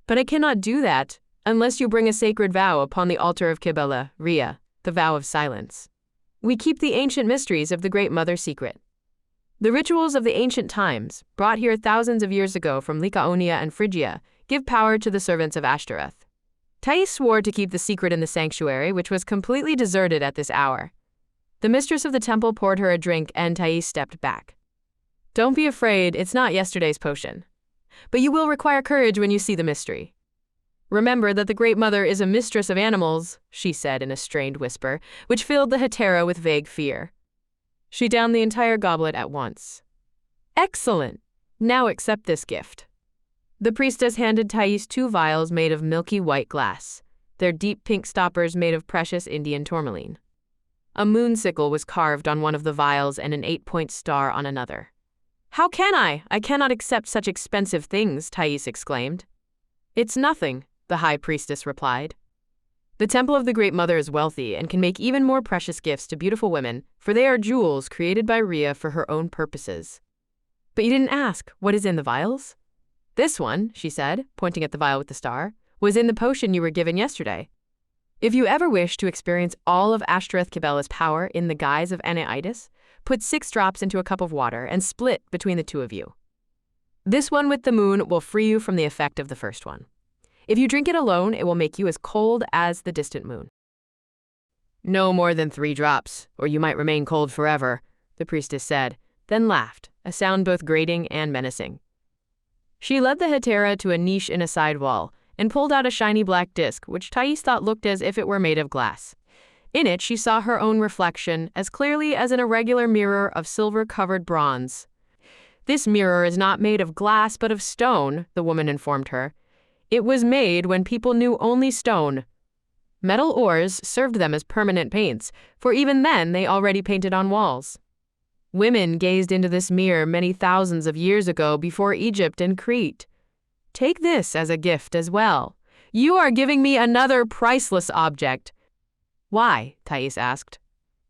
But I cannot do that unless you bring a sacred vow upon the altar of Kibela, Rhea, the vow of silence. We keep the ancient mysteries of the Great Mother secret. The rituals of the ancient times, brought here thousands of years ago from Lycaonia and Phrygia, give power to the servants of Ashtoreth. Thais swore to keep the secret in the sanctuary, which was completely deserted at this hour. The mistress of the temple poured her a drink, and Thais stepped back. Don't be afraid, it's not yesterday's potion. But you will require courage when you see the mystery. Remember that the Great Mother is a mistress of animals, she said in a strained whisper, which filled the hetera with vague fear. She downed the entire goblet at once. Excellent! Now accept this gift. The priestess handed Thais 2 vials made of milky white glass, their deep pink stoppers made of precious Indian tourmaline. A moon sickle was carved on one of the vials and an 8-point star on another. How can I? I cannot accept such expensive things, Thais exclaimed. It's nothing, the high priestess replied. The temple of the Great Mother is wealthy and can make even more precious gifts to beautiful women, for they are jewels created by Rhea for her own purposes. But you didn't ask, what is in the vials? This one, she said, pointing at the vial with the star, was in the potion you were given yesterday. If you ever wish to experience all of Ashtoreth Kibela's power in the guise of Anaitis, put 6 drops into a cup of water and split between the 2 of you. This one with the moon will free you from the effect of the first one. If you drink it alone, it will make you as cold as the distant moon. No more than 3 drops, or you might remain cold forever, the priestess said, then laughed, a sound both grating and menacing. She led the hetera to a niche in a side wall and pulled out a shiny black disc, which Thais thought looked as if it were made of glass. In it, she saw her own reflection as clearly as an irregular mirror of silver-covered bronze. This mirror is not made of glass but of stone, the woman informed her. It was made when people knew only stone. Metal ores served them as permanent paints, for even then they already painted on walls. Women gazed into this mirror many thousands of years ago before Egypt and Crete. Take this as a gift as well. You are giving me another priceless object. Why? Thais asked.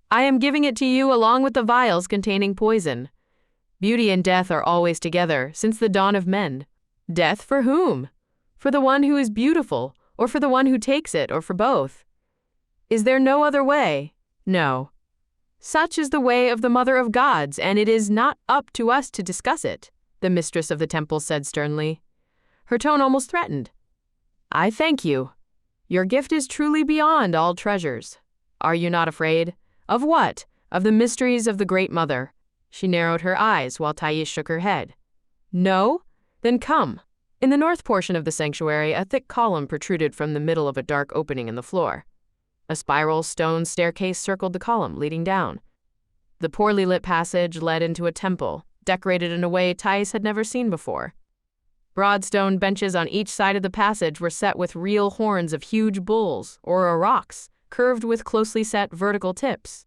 I am giving it to you along with the vials containing poison. Beauty and death are always together since the dawn of men. Death for whom? For the one who is beautiful, or for the one who takes it, or for both? Is there no other way? No. Such is the way of the Mother of Gods, and it is not up to us to discuss it, the mistress of the temple said sternly. Her tone almost threatened. I thank you. Your gift is truly beyond all treasures. Are you not afraid? Of what? Of the mysteries of the Great Mother. She narrowed her eyes while Thais shook her head. No? Then come. In the north portion of the sanctuary, a thick column protruded from the middle of a dark opening in the floor. A spiral stone staircase circled the column, leading down. The poorly lit passage led into a temple, decorated in a way Thais had never seen before. Broad stone benches on each side of the passage were set with real horns of huge bulls, or aurochs, curved with closely set vertical tips.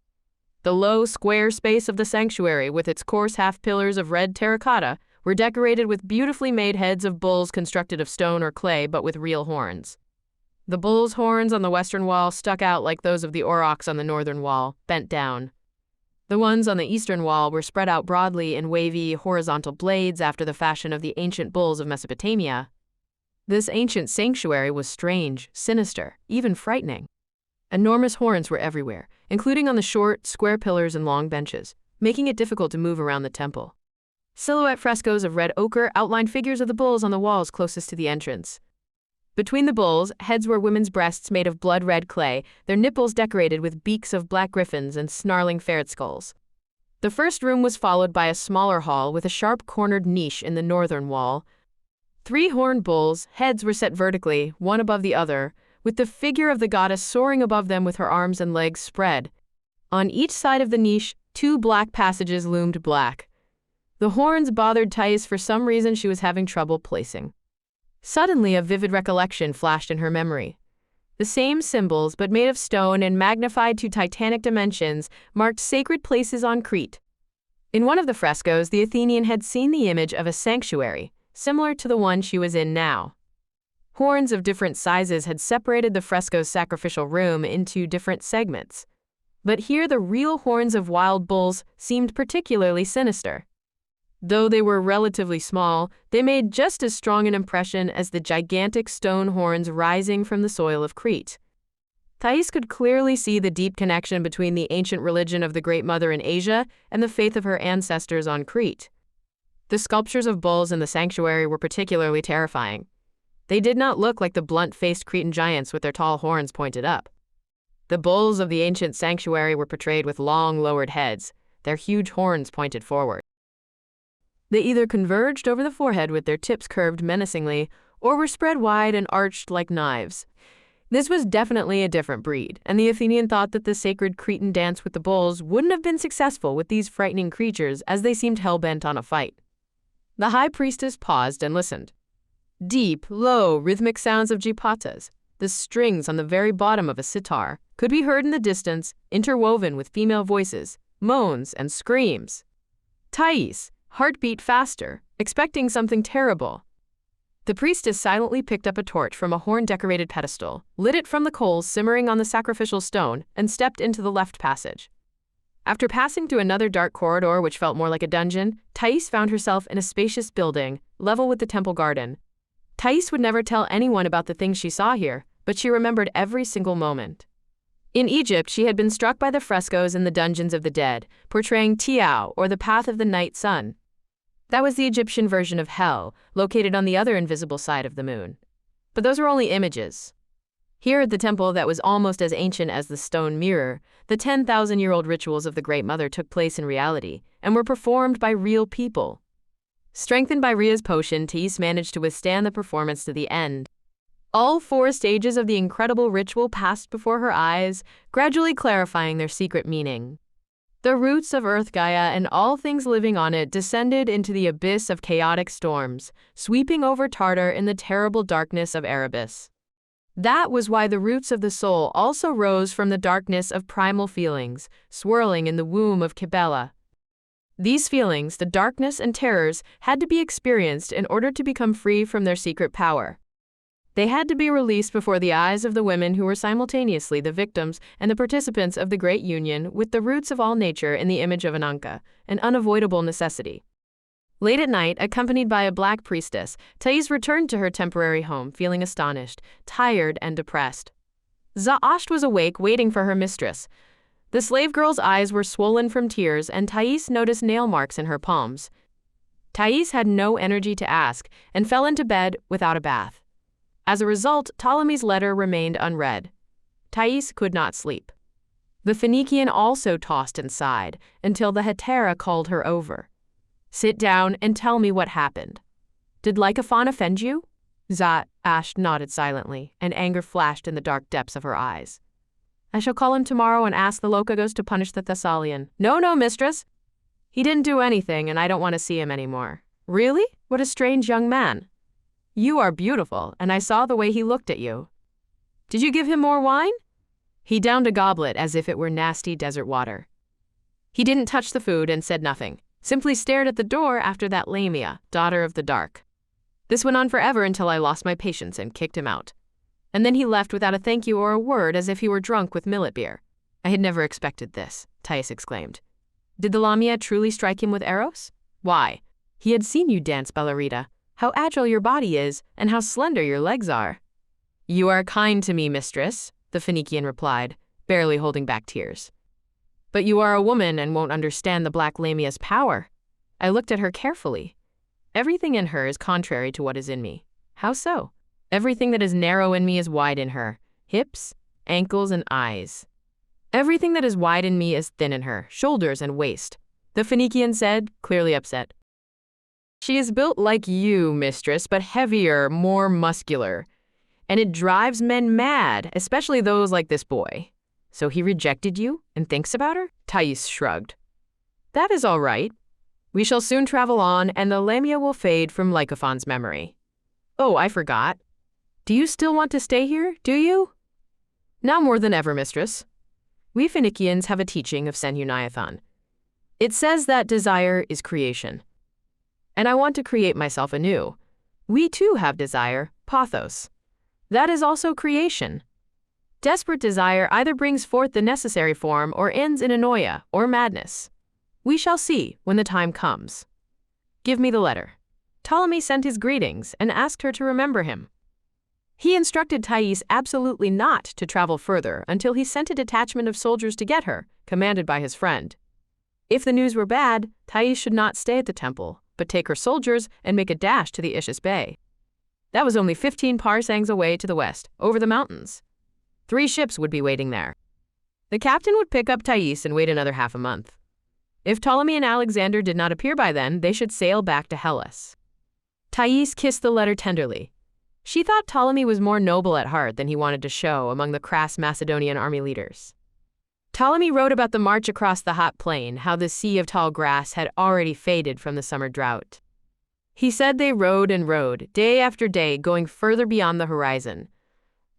The low, square space of the sanctuary, with its coarse half-pillars of red terracotta, were decorated with beautifully made heads of bulls constructed of stone or clay, but with real horns. The bulls' horns on the western wall stuck out like those of the aurochs on the northern wall, bent down. The ones on the eastern wall were spread out broadly in wavy, horizontal blades after the fashion of the ancient bulls of Mesopotamia. This ancient sanctuary was strange, sinister, even frightening. Enormous horns were everywhere, including on the short, square pillars and long benches, making it difficult to move around the temple. Silhouette frescoes of red ochre outlined figures of the bulls on the walls closest to the entrance. Between the bulls, heads were women's breasts made of blood-red clay, their nipples decorated with beaks of black griffins and snarling ferret skulls. The first room was followed by a smaller hall with a sharp-cornered niche in the northern wall. 3 horned bulls' heads were set vertically, one above the other, with the figure of the goddess soaring above them with her arms and legs spread. On each side of the niche, 2 black passages loomed black. The horns bothered Thais for some reason she was having trouble placing. Suddenly, a vivid recollection flashed in her memory. The same symbols, but made of stone and magnified to titanic dimensions, marked sacred places on Crete. In one of the frescoes, the Athenian had seen the image of a sanctuary, similar to the one she was in now. Horns of different sizes had separated the fresco's sacrificial room into different segments. But here the real horns of wild bulls seemed particularly sinister. Though they were relatively small, they made just as strong an impression as the gigantic stone horns rising from the soil of Crete. Thais could clearly see the deep connection between the ancient religion of the Great Mother in Asia and the faith of her ancestors on Crete. The sculptures of bulls in the sanctuary were particularly terrifying. They did not look like the blunt-faced Cretan giants with their tall horns pointed up. The bulls of the ancient sanctuary were portrayed with long, lowered heads, their huge horns pointed forward. They either converged over the forehead with their tips curved menacingly, or were spread wide and arched like knives. This was definitely a different breed, and the Athenian thought that the sacred Cretan dance with the bulls wouldn't have been successful with these frightening creatures as they seemed hell-bent on a fight. The high priestess paused and listened. Deep, low, rhythmic sounds of jipatas, the strings on the very bottom of a sitar, could be heard in the distance, interwoven with female voices, moans, and screams. Thais, heart beat faster, expecting something terrible. The priestess silently picked up a torch from a horn-decorated pedestal, lit it from the coals simmering on the sacrificial stone, and stepped into the left passage. After passing through another dark corridor which felt more like a dungeon, Thais found herself in a spacious building, level with the temple garden. Thais would never tell anyone about the things she saw here, but she remembered every single moment. In Egypt, she had been struck by the frescoes in the dungeons of the dead, portraying Tiao, or the path of the night sun. That was the Egyptian version of hell, located on the other invisible side of the moon. But those were only images. Here at the temple that was almost as ancient as the stone mirror, the 10,000-year-old rituals of the Great Mother took place in reality, and were performed by real people. Strengthened by Rhea's potion, Thais managed to withstand the performance to the end. All 4 stages of the incredible ritual passed before her eyes, gradually clarifying their secret meaning. The roots of Earth Gaia and all things living on it descended into the abyss of chaotic storms, sweeping over Tartar in the terrible darkness of Erebus. That was why the roots of the soul also rose from the darkness of primal feelings, swirling in the womb of Kibela. These feelings, the darkness and terrors, had to be experienced in order to become free from their secret power. They had to be released before the eyes of the women who were simultaneously the victims and the participants of the great union with the roots of all nature in the image of Ananka, an unavoidable necessity. Late at night, accompanied by a black priestess, Thais returned to her temporary home, feeling astonished, tired, and depressed. Zaasht was awake, waiting for her mistress. The slave girl's eyes were swollen from tears, and Thais noticed nail marks in her palms. Thais had no energy to ask, and fell into bed without a bath. As a result, Ptolemy's letter remained unread. Thais could not sleep. The Phoenician also tossed and sighed, until the Hetera called her over. "Sit down and tell me what happened. Did Lycophon offend you?" Zaasht nodded silently, and anger flashed in the dark depths of her eyes. "I shall call him tomorrow and ask the Lokagos to punish the Thessalian." No, mistress. "He didn't do anything, and I don't want to see him anymore." "Really? What a strange young man." "You are beautiful, and I saw the way he looked at you." "Did you give him more wine?" He downed a goblet as if it were nasty desert water. He didn't touch the food and said nothing, simply stared at the door after that Lamia, daughter of the dark. This went on forever until I lost my patience and kicked him out. And then he left without a thank you or a word, as if he were drunk with millet beer. "I had never expected this," Thais exclaimed. Did the Lamia truly strike him with arrows? Why? He had seen you dance, ballerina, how agile your body is, and how slender your legs are. You are kind to me, mistress, the Phoenician replied, barely holding back tears. But you are a woman and won't understand the Black Lamia's power. I looked at her carefully. Everything in her is contrary to what is in me. How so? Everything that is narrow in me is wide in her, hips, ankles, and eyes. Everything that is wide in me is thin in her, shoulders and waist, the Phoenician said, clearly upset. She is built like you, mistress, but heavier, more muscular. And it drives men mad, especially those like this boy. So he rejected you and thinks about her? Thais shrugged. That is all right. We shall soon travel on, and the Lamia will fade from Lycophon's memory. Oh, I forgot. Do you still want to stay here, do you? Now more than ever, mistress. We Phoenicians have a teaching of Senhuniathon. It says that desire is creation. And I want to create myself anew. We too have desire, pathos. That is also creation. Desperate desire either brings forth the necessary form or ends in annoia or madness. We shall see when the time comes. Give me the letter. Ptolemy sent his greetings and asked her to remember him. He instructed Thais absolutely not to travel further until he sent a detachment of soldiers to get her, commanded by his friend. If the news were bad, Thais should not stay at the temple, but take her soldiers and make a dash to the Ischus Bay. That was only 15 parsangs away to the west, over the mountains. 3 ships would be waiting there. The captain would pick up Thais and wait another half a month. If Ptolemy and Alexander did not appear by then, they should sail back to Hellas. Thais kissed the letter tenderly. She thought Ptolemy was more noble at heart than he wanted to show among the crass Macedonian army leaders. Ptolemy wrote about the march across the hot plain, how the sea of tall grass had already faded from the summer drought. He said they rode and rode, day after day, going further beyond the horizon.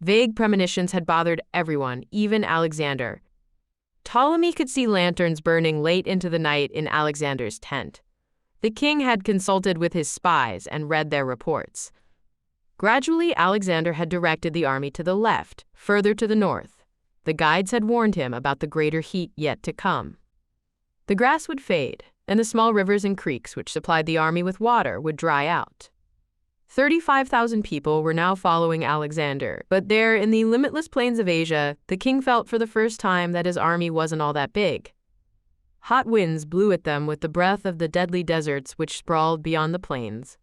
Vague premonitions had bothered everyone, even Alexander. Ptolemy could see lanterns burning late into the night in Alexander's tent. The king had consulted with his spies and read their reports. Gradually, Alexander had directed the army to the left, further to the north. The guides had warned him about the greater heat yet to come. The grass would fade, and the small rivers and creeks which supplied the army with water would dry out. 35,000 people were now following Alexander, but there in the limitless plains of Asia, the king felt for the first time that his army wasn't all that big. Hot winds blew at them with the breath of the deadly deserts which sprawled beyond the plains.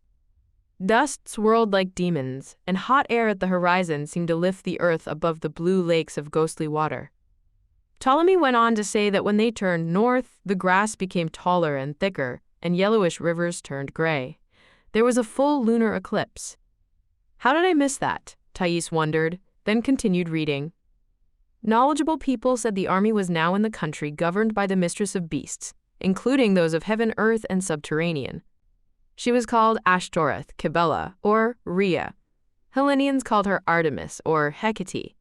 Dust swirled like demons, and hot air at the horizon seemed to lift the earth above the blue lakes of ghostly water. Ptolemy went on to say that when they turned north, the grass became taller and thicker, and yellowish rivers turned gray. There was a full lunar eclipse. How did I miss that? Thais wondered, then continued reading. Knowledgeable people said the army was now in the country governed by the mistress of beasts, including those of heaven, earth, and subterranean. She was called Ashtoreth, Kibela, or Rhea. Hellenians called her Artemis, or Hecate.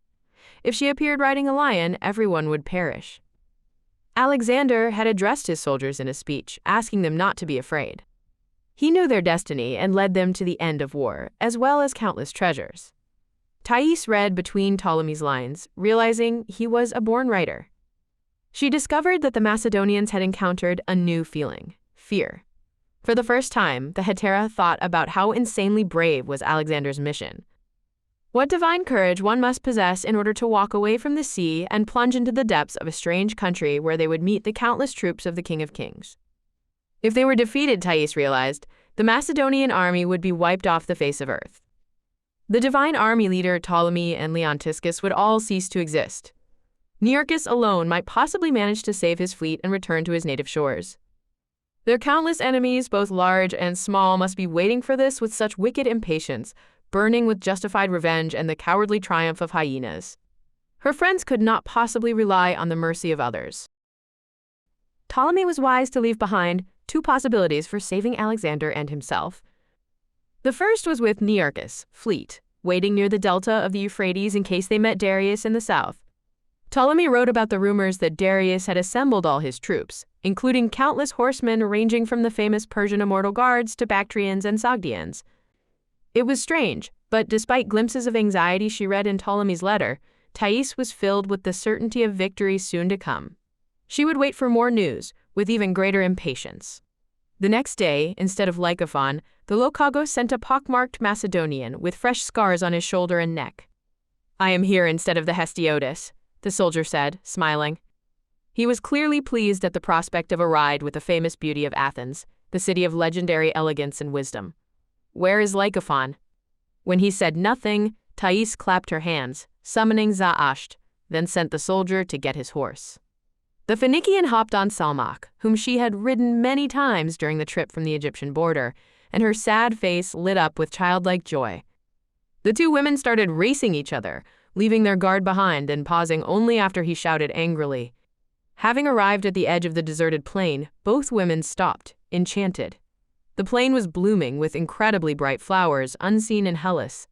If she appeared riding a lion, everyone would perish. Alexander had addressed his soldiers in a speech, asking them not to be afraid. He knew their destiny and led them to the end of war, as well as countless treasures. Thais read between Ptolemy's lines, realizing he was a born writer. She discovered that the Macedonians had encountered a new feeling, fear. For the first time, the hetera thought about how insanely brave was Alexander's mission. What divine courage one must possess in order to walk away from the sea and plunge into the depths of a strange country where they would meet the countless troops of the King of Kings. If they were defeated, Thais realized, the Macedonian army would be wiped off the face of earth. The divine army leader Ptolemy and Leontiscus would all cease to exist. Nearchus alone might possibly manage to save his fleet and return to his native shores. Their countless enemies, both large and small, must be waiting for this with such wicked impatience, burning with justified revenge and the cowardly triumph of hyenas. Her friends could not possibly rely on the mercy of others. Ptolemy was wise to leave behind 2 possibilities for saving Alexander and himself. The first was with Nearchus' fleet, waiting near the delta of the Euphrates in case they met Darius in the south. Ptolemy wrote about the rumors that Darius had assembled all his troops, including countless horsemen ranging from the famous Persian immortal guards to Bactrians and Sogdians. It was strange, but despite glimpses of anxiety she read in Ptolemy's letter, Thais was filled with the certainty of victory soon to come. She would wait for more news, with even greater impatience. The next day, instead of Lycophon, the Lokagos sent a pockmarked Macedonian with fresh scars on his shoulder and neck. "I am here instead of the Hestiotus," the soldier said, smiling. He was clearly pleased at the prospect of a ride with the famous beauty of Athens, the city of legendary elegance and wisdom. "Where is Lycophon?" When he said nothing, Thais clapped her hands, summoning Zaasht, then sent the soldier to get his horse. The Phoenician hopped on Salmach, whom she had ridden many times during the trip from the Egyptian border, and her sad face lit up with childlike joy. The two women started racing each other, leaving their guard behind and pausing only after he shouted angrily. Having arrived at the edge of the deserted plain, both women stopped, enchanted. The plain was blooming with incredibly bright flowers unseen in Hellas.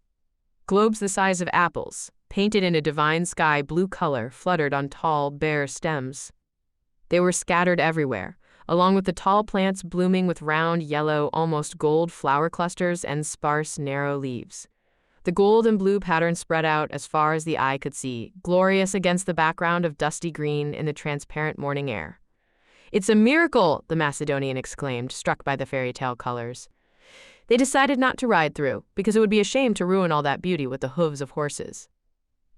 Globes the size of apples, painted in a divine sky blue color, fluttered on tall, bare stems. They were scattered everywhere, along with the tall plants blooming with round, yellow, almost gold flower clusters and sparse, narrow leaves. The gold and blue pattern spread out as far as the eye could see, glorious against the background of dusty green in the transparent morning air. "It's a miracle," the Macedonian exclaimed, struck by the fairy tale colors. They decided not to ride through, because it would be a shame to ruin all that beauty with the hooves of horses.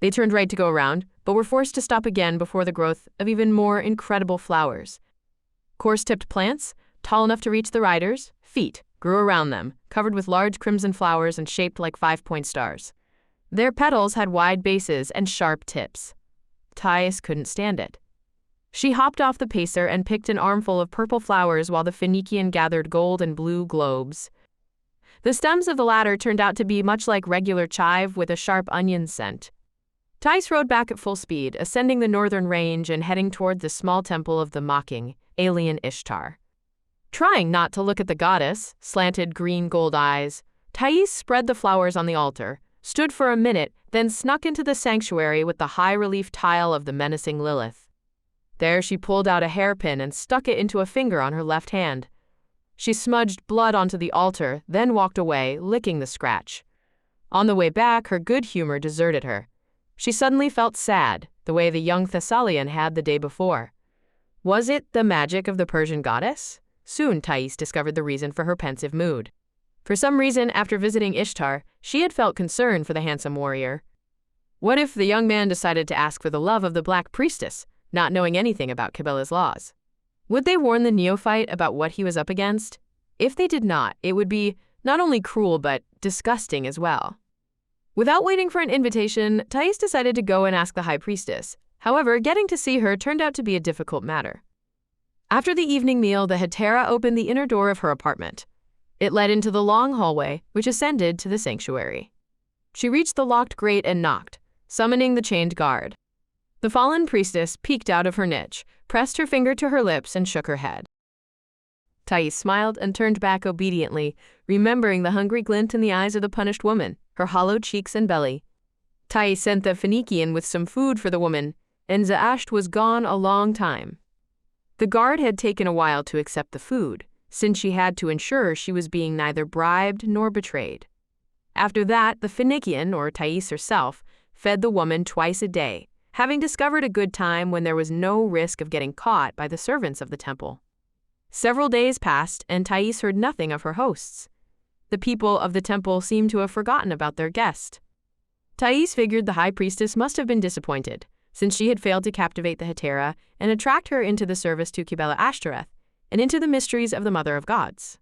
They turned right to go around, but were forced to stop again before the growth of even more incredible flowers. Coarse-tipped plants, tall enough to reach the riders' feet, grew around them, covered with large crimson flowers and shaped like 5-point stars. Their petals had wide bases and sharp tips. Thais couldn't stand it. She hopped off the pacer and picked an armful of purple flowers while the Phoenician gathered gold and blue globes. The stems of the latter turned out to be much like regular chive with a sharp onion scent. Thais rode back at full speed, ascending the northern range and heading toward the small temple of the mocking, alien Ishtar. Trying not to look at the goddess, slanted green-gold eyes, Thais spread the flowers on the altar, stood for a minute, then snuck into the sanctuary with the high-relief tile of the menacing Lilith. There she pulled out a hairpin and stuck it into a finger on her left hand. She smudged blood onto the altar, then walked away, licking the scratch. On the way back, her good humor deserted her. She suddenly felt sad, the way the young Thessalian had the day before. Was it the magic of the Persian goddess? Soon Thais discovered the reason for her pensive mood. For some reason, after visiting Ishtar, she had felt concern for the handsome warrior. What if the young man decided to ask for the love of the Black Priestess, not knowing anything about Kibela's laws? Would they warn the neophyte about what he was up against? If they did not, it would be not only cruel but disgusting as well. Without waiting for an invitation, Thais decided to go and ask the high priestess. However, getting to see her turned out to be a difficult matter. After the evening meal, the hetera opened the inner door of her apartment. It led into the long hallway, which ascended to the sanctuary. She reached the locked grate and knocked, summoning the chained guard. The fallen priestess peeked out of her niche, pressed her finger to her lips, and shook her head. Thais smiled and turned back obediently, remembering the hungry glint in the eyes of the punished woman, her hollow cheeks and belly. Thais sent the Phoenician with some food for the woman, and Zaasht was gone a long time. The guard had taken a while to accept the food, since she had to ensure she was being neither bribed nor betrayed. After that, the Phoenician, or Thais herself, fed the woman twice a day, having discovered a good time when there was no risk of getting caught by the servants of the temple. Several days passed, and Thais heard nothing of her hosts. The people of the temple seemed to have forgotten about their guest. Thais figured the high priestess must have been disappointed, since she had failed to captivate the hetera and attract her into the service to Kibela Ashtoreth and into the mysteries of the Mother of Gods.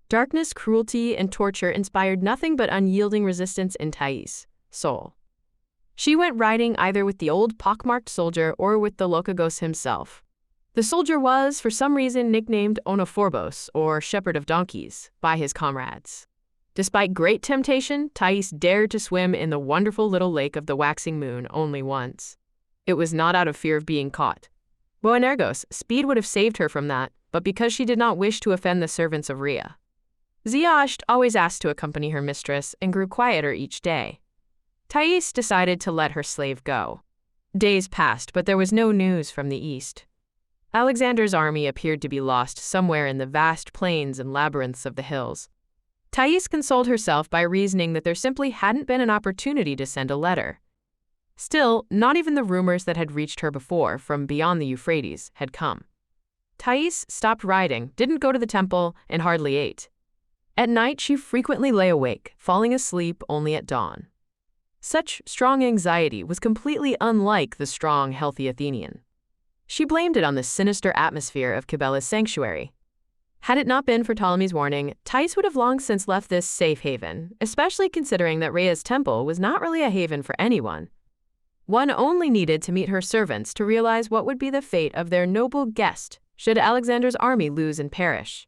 Darkness, cruelty, and torture inspired nothing but unyielding resistance in Thais' soul. She went riding either with the old pockmarked soldier or with the Lokagos himself. The soldier was, for some reason, nicknamed Onophorbos, or Shepherd of Donkeys, by his comrades. Despite great temptation, Thais dared to swim in the wonderful little lake of the waxing moon only once. It was not out of fear of being caught. Boanergos, speed would have saved her from that, but because she did not wish to offend the servants of Rhea. Zaasht always asked to accompany her mistress and grew quieter each day. Thais decided to let her slave go. Days passed, but there was no news from the east. Alexander's army appeared to be lost somewhere in the vast plains and labyrinths of the hills. Thais consoled herself by reasoning that there simply hadn't been an opportunity to send a letter. Still, not even the rumors that had reached her before from beyond the Euphrates had come. Thais stopped riding, didn't go to the temple, and hardly ate. At night, she frequently lay awake, falling asleep only at dawn. Such strong anxiety was completely unlike the strong, healthy Athenian. She blamed it on the sinister atmosphere of Kibela's sanctuary. Had it not been for Ptolemy's warning, Thais would have long since left this safe haven, especially considering that Rhea's temple was not really a haven for anyone. One only needed to meet her servants to realize what would be the fate of their noble guest should Alexander's army lose and perish.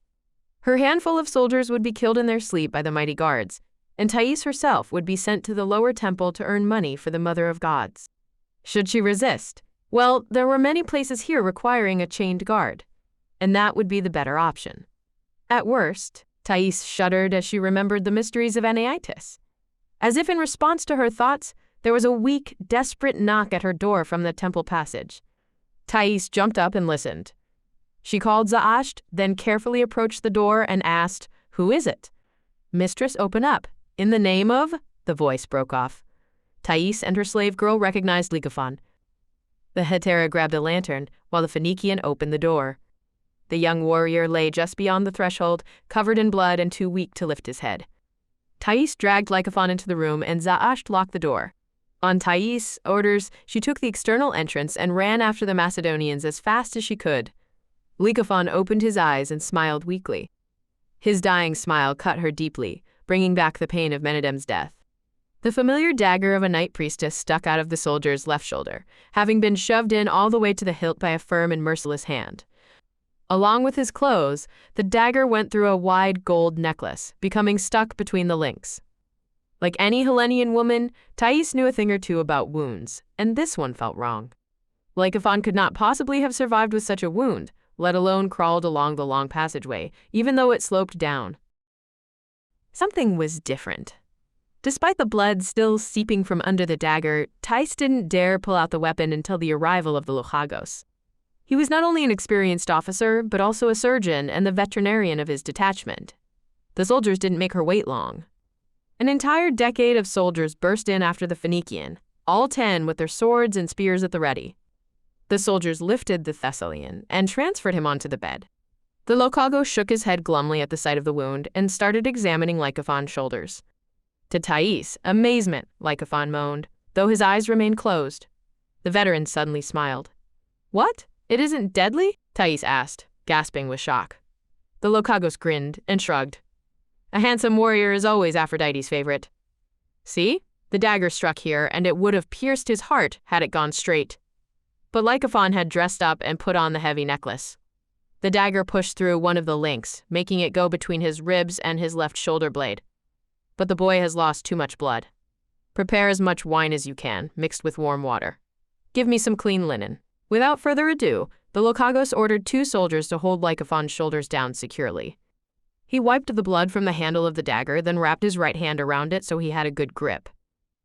Her handful of soldiers would be killed in their sleep by the mighty guards, and Thais herself would be sent to the lower temple to earn money for the Mother of Gods. Should she resist? Well, there were many places here requiring a chained guard, and that would be the better option. At worst, Thais shuddered as she remembered the mysteries of Anaitis. As if in response to her thoughts, there was a weak, desperate knock at her door from the temple passage. Thais jumped up and listened. She called Zaasht, then carefully approached the door and asked, "Who is it?" "Mistress, open up. In the name of—" The voice broke off. Thais and her slave girl recognized Lycophon. The hetera grabbed a lantern, while the Phoenician opened the door. The young warrior lay just beyond the threshold, covered in blood and too weak to lift his head. Thais dragged Lycophon into the room, and Zaasht locked the door. On Thais' orders, she took the external entrance and ran after the Macedonians as fast as she could. Lycophon opened his eyes and smiled weakly. His dying smile cut her deeply, bringing back the pain of Menedem's death. The familiar dagger of a night priestess stuck out of the soldier's left shoulder, having been shoved in all the way to the hilt by a firm and merciless hand. Along with his clothes, the dagger went through a wide gold necklace, becoming stuck between the links. Like any Hellenian woman, Thais knew a thing or two about wounds, and this one felt wrong. Lycophon could not possibly have survived with such a wound, let alone crawled along the long passageway, even though it sloped down. Something was different. Despite the blood still seeping from under the dagger, Thais didn't dare pull out the weapon until the arrival of the Lochagos. He was not only an experienced officer, but also a surgeon and the veterinarian of his detachment. The soldiers didn't make her wait long. An entire decade of soldiers burst in after the Phoenician, all 10 with their swords and spears at the ready. The soldiers lifted the Thessalian and transferred him onto the bed. The Lochagos shook his head glumly at the sight of the wound and started examining Lycophon's shoulders. To Thais, amazement, Lycophon moaned, though his eyes remained closed. The veteran suddenly smiled. "What? It isn't deadly?" Thais asked, gasping with shock. The Lochagos grinned and shrugged. "A handsome warrior is always Aphrodite's favorite. See? The dagger struck here, and it would have pierced his heart had it gone straight." But Lycophon had dressed up and put on the heavy necklace. The dagger pushed through one of the links, making it go between his ribs and his left shoulder blade. But the boy has lost too much blood. Prepare as much wine as you can, mixed with warm water. Give me some clean linen. Without further ado, the Lochagos ordered 2 soldiers to hold Lycophon's shoulders down securely. He wiped the blood from the handle of the dagger, then wrapped his right hand around it so he had a good grip.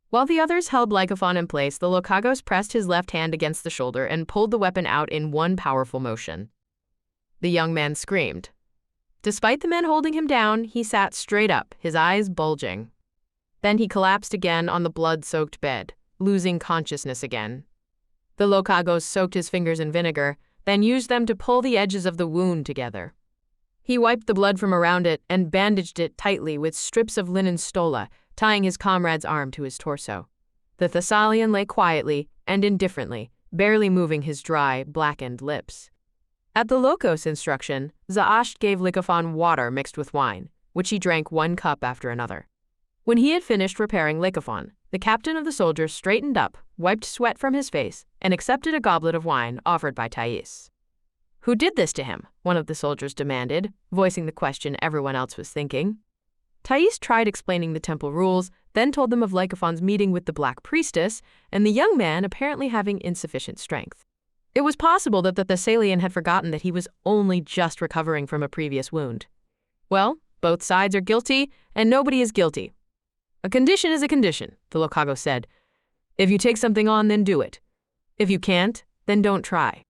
While the others held Lycophon in place, the Lochagos pressed his left hand against the shoulder and pulled the weapon out in one powerful motion. The young man screamed. Despite the men holding him down, he sat straight up, his eyes bulging. Then he collapsed again on the blood-soaked bed, losing consciousness again. The Lochagos soaked his fingers in vinegar, then used them to pull the edges of the wound together. He wiped the blood from around it and bandaged it tightly with strips of linen stola, tying his comrade's arm to his torso. The Thessalian lay quietly and indifferently, barely moving his dry, blackened lips. At the Locos' instruction, Zaasht gave Lycophon water mixed with wine, which he drank 1 cup after another. When he had finished repairing Lycophon, the captain of the soldiers straightened up, wiped sweat from his face, and accepted a goblet of wine offered by Thais. "Who did this to him?" one of the soldiers demanded, voicing the question everyone else was thinking. Thais tried explaining the temple rules, then told them of Lycophon's meeting with the Black Priestess and the young man apparently having insufficient strength. It was possible that the Thessalian had forgotten that he was only just recovering from a previous wound. Well, both sides are guilty, and nobody is guilty. "A condition is a condition," the Lochagos said. "If you take something on, then do it. If you can't, then don't try.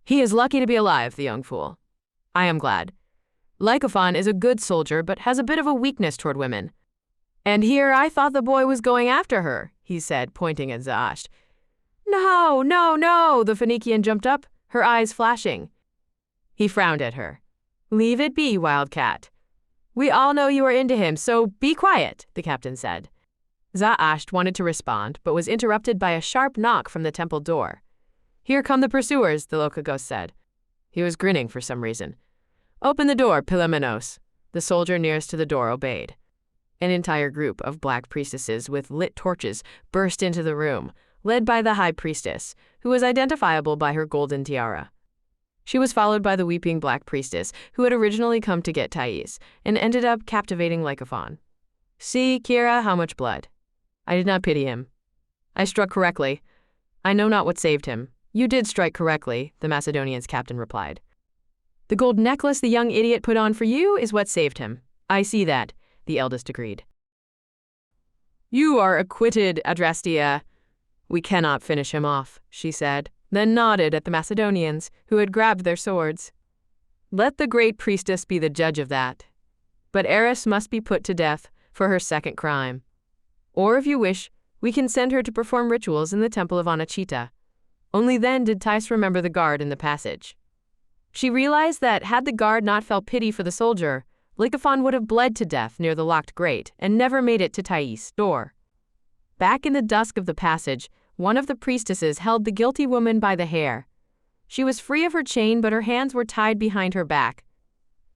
He is lucky to be alive, the young fool. I am glad. Lycophon is a good soldier, but has a bit of a weakness toward women. And here I thought the boy was going after her," he said, pointing at Zaasht. "No, no, no," the Phoenician jumped up, her eyes flashing. He frowned at her. "Leave it be, wildcat. We all know you are into him, so be quiet," the captain said. Zaasht wanted to respond, but was interrupted by a sharp knock from the temple door. "Here come the pursuers," the Lokagos said. He was grinning for some reason. "Open the door, Pilamenos." The soldier nearest to the door obeyed. An entire group of black priestesses with lit torches burst into the room, led by the high priestess, who was identifiable by her golden tiara. She was followed by the weeping black priestess, who had originally come to get Thais, and ended up captivating Lycophon. "See, Kira, how much blood. I did not pity him. I struck correctly. I know not what saved him." "You did strike correctly," the Macedonian's captain replied. "The gold necklace the young idiot put on for you is what saved him." "I see that," the eldest agreed. "You are acquitted, Adrastea." "We cannot finish him off," she said, then nodded at the Macedonians, who had grabbed their swords. "Let the great priestess be the judge of that. But Eris must be put to death for her second crime. Or, if you wish, we can send her to perform rituals in the temple of Anachita." Only then did Thais remember the guard in the passage. She realized that had the guard not felt pity for the soldier, Lycophon would have bled to death near the locked grate and never made it to Thais' door. Back in the dusk of the passage, one of the priestesses held the guilty woman by the hair. She was free of her chain, but her hands were tied behind her back.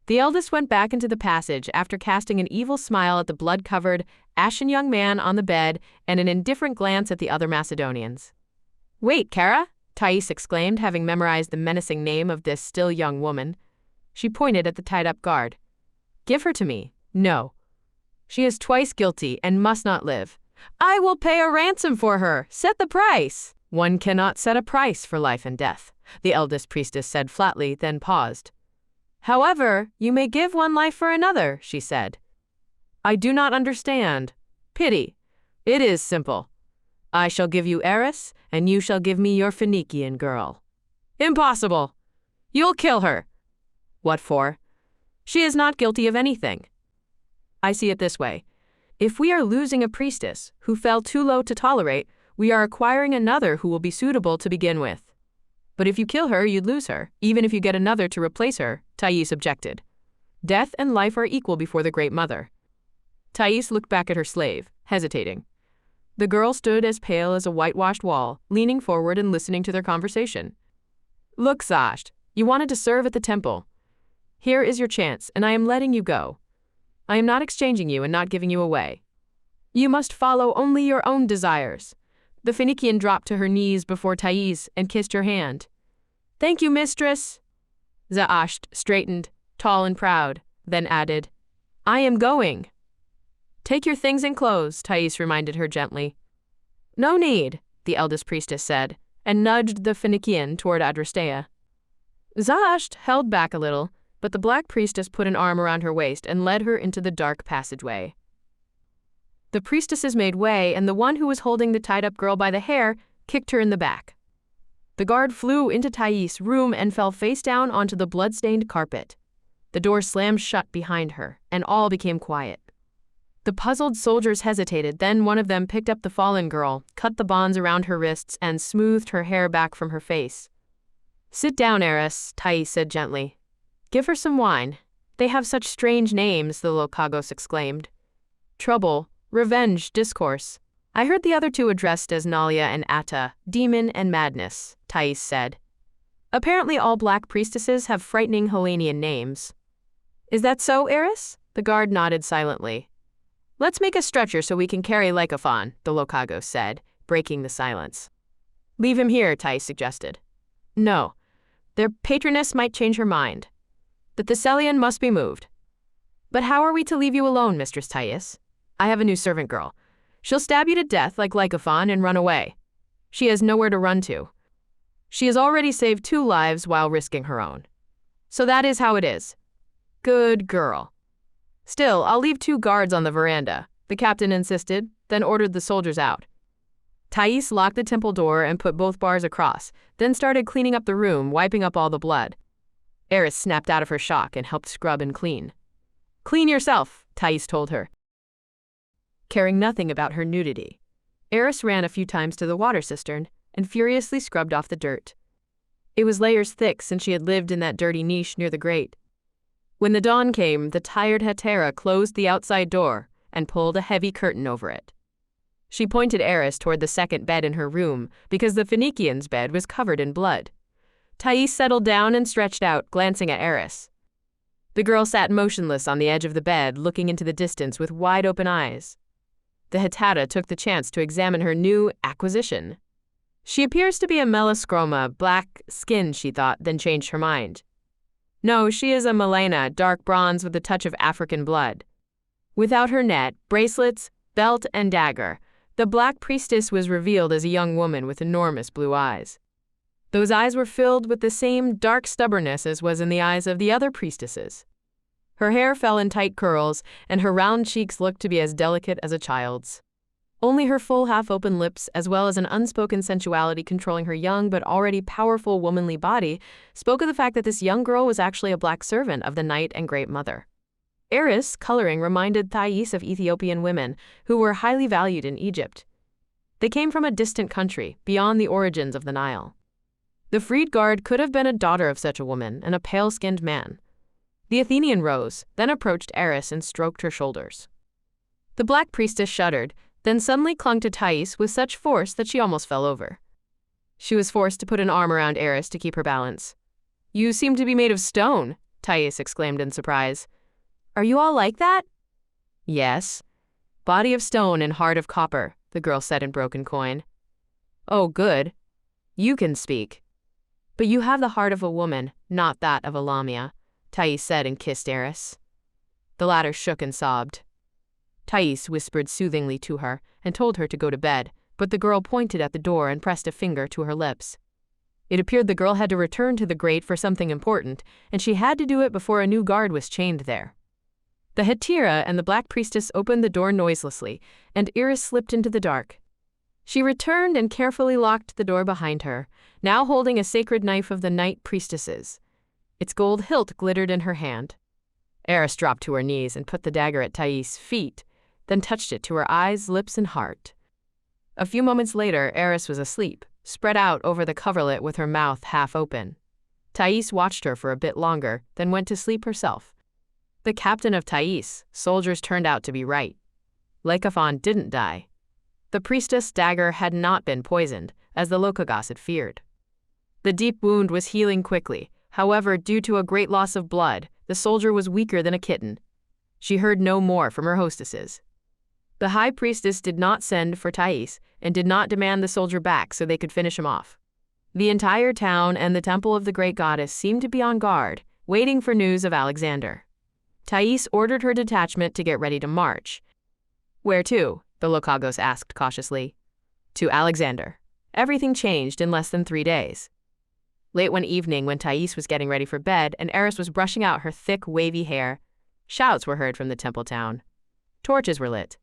The eldest went back into the passage after casting an evil smile at the blood-covered, ashen young man on the bed and an indifferent glance at the other Macedonians. "Wait, Kara!" Thais exclaimed, having memorized the menacing name of this still young woman. She pointed at the tied-up guard. "Give her to me." "No. She is twice guilty and must not live." "I will pay a ransom for her. Set the price." "One cannot set a price for life and death," the eldest priestess said flatly, then paused. "However, you may give one life for another," she said. "I do not understand." "Pity. It is simple. I shall give you Eris, and you shall give me your Phoenician girl." "Impossible. You'll kill her." "What for?" "She is not guilty of anything." "I see it this way. If we are losing a priestess who fell too low to tolerate, we are acquiring another who will be suitable to begin with. But if you kill her, you'd lose her, even if you get another to replace her," Thais objected. "Death and life are equal before the Great Mother." Thais looked back at her slave, hesitating. The girl stood as pale as a whitewashed wall, leaning forward and listening to their conversation. "Look, Zasht, you wanted to serve at the temple. Here is your chance, and I am letting you go. I am not exchanging you and not giving you away. You must follow only your own desires." The Phoenician dropped to her knees before Thais and kissed her hand. "Thank you, mistress." Zaasht straightened, tall and proud, then added, "I am going." "Take your things and clothes," Thais reminded her gently. "No need," the eldest priestess said, and nudged the Phoenician toward Adrastea. Zaasht held back a little, but the black priestess put an arm around her waist and led her into the dark passageway. The priestesses made way, and the one who was holding the tied-up girl by the hair kicked her in the back. The guard flew into Thais' room and fell face down onto the blood-stained carpet. The door slammed shut behind her, and all became quiet. The puzzled soldiers hesitated, then one of them picked up the fallen girl, cut the bonds around her wrists, and smoothed her hair back from her face. "Sit down, Eris," Thais said gently. "Give her some wine. They have such strange names," the Lokagos exclaimed. "Trouble, revenge, discourse." "I heard the other two addressed as Nalia and Atta, demon and madness," Thais said. "Apparently all black priestesses have frightening Hellenian names." "Is that so, Eris?" The guard nodded silently. "Let's make a stretcher so we can carry Lycophon," the Lokagos said, breaking the silence. "Leave him here," Thais suggested. "No. Their patroness might change her mind. The Thessalian must be moved." "But how are we to leave you alone, Mistress Thais? I have a new servant girl. She'll stab you to death like Lycophon and run away. She has nowhere to run to. She has already saved 2 lives while risking her own. So that is how it is." "Good girl." "Still, I'll leave 2 guards on the veranda," the captain insisted, then ordered the soldiers out. Thais locked the temple door and put both bars across, then started cleaning up the room, wiping up all the blood. Eris snapped out of her shock and helped scrub and clean. "Clean yourself," Thais told her. Caring nothing about her nudity, Eris ran a few times to the water cistern and furiously scrubbed off the dirt. It was layers thick since she had lived in that dirty niche near the grate. When the dawn came, the tired Hetera closed the outside door and pulled a heavy curtain over it. She pointed Eris toward the second bed in her room because the Phoenician's bed was covered in blood. Thais settled down and stretched out, glancing at Eris. The girl sat motionless on the edge of the bed, looking into the distance with wide-open eyes. The Hetera took the chance to examine her new acquisition. She appears to be a Melascroma, black skin, she thought, then changed her mind. No, she is a Melena, dark bronze with a touch of African blood. Without her net, bracelets, belt, and dagger, the Black Priestess was revealed as a young woman with enormous blue eyes. Those eyes were filled with the same dark stubbornness as was in the eyes of the other priestesses. Her hair fell in tight curls, and her round cheeks looked to be as delicate as a child's. Only her full half-open lips, as well as an unspoken sensuality controlling her young but already powerful womanly body, spoke of the fact that this young girl was actually a black servant of the Night and Great Mother. Eris' coloring reminded Thais of Ethiopian women, who were highly valued in Egypt. They came from a distant country, beyond the origins of the Nile. The freed guard could have been a daughter of such a woman and a pale-skinned man. The Athenian rose, then approached Eris and stroked her shoulders. The Black Priestess shuddered, then suddenly clung to Thais with such force that she almost fell over. She was forced to put an arm around Eris to keep her balance. "You seem to be made of stone," Thais exclaimed in surprise. "Are you all like that?" "Yes. Body of stone and heart of copper," the girl said in broken coin. "Oh, good. You can speak. But you have the heart of a woman, not that of a Lamia," Thais said and kissed Eris. The latter shook and sobbed. Thais whispered soothingly to her and told her to go to bed, but the girl pointed at the door and pressed a finger to her lips. It appeared the girl had to return to the grate for something important, and she had to do it before a new guard was chained there. The Hetera and the Black Priestess opened the door noiselessly, and Eris slipped into the dark. She returned and carefully locked the door behind her, now holding a sacred knife of the Night Priestesses. Its gold hilt glittered in her hand. Eris dropped to her knees and put the dagger at Thais' feet, then touched it to her eyes, lips, and heart. A few moments later, Eris was asleep, spread out over the coverlet with her mouth half open. Thais watched her for a bit longer, then went to sleep herself. The captain of Thais, soldiers turned out to be right. Lycophon didn't die. The priestess' dagger had not been poisoned, as the Lokagos had feared. The deep wound was healing quickly. However, due to a great loss of blood, the soldier was weaker than a kitten. She heard no more from her hostesses. The high priestess did not send for Thais and did not demand the soldier back so they could finish him off. The entire town and the temple of the great goddess seemed to be on guard, waiting for news of Alexander. Thais ordered her detachment to get ready to march. "Where to?" the Lokagos asked cautiously. "To Alexander." Everything changed in less than 3 days. Late one evening, when Thais was getting ready for bed and Eris was brushing out her thick, wavy hair, shouts were heard from the temple town. Torches were lit.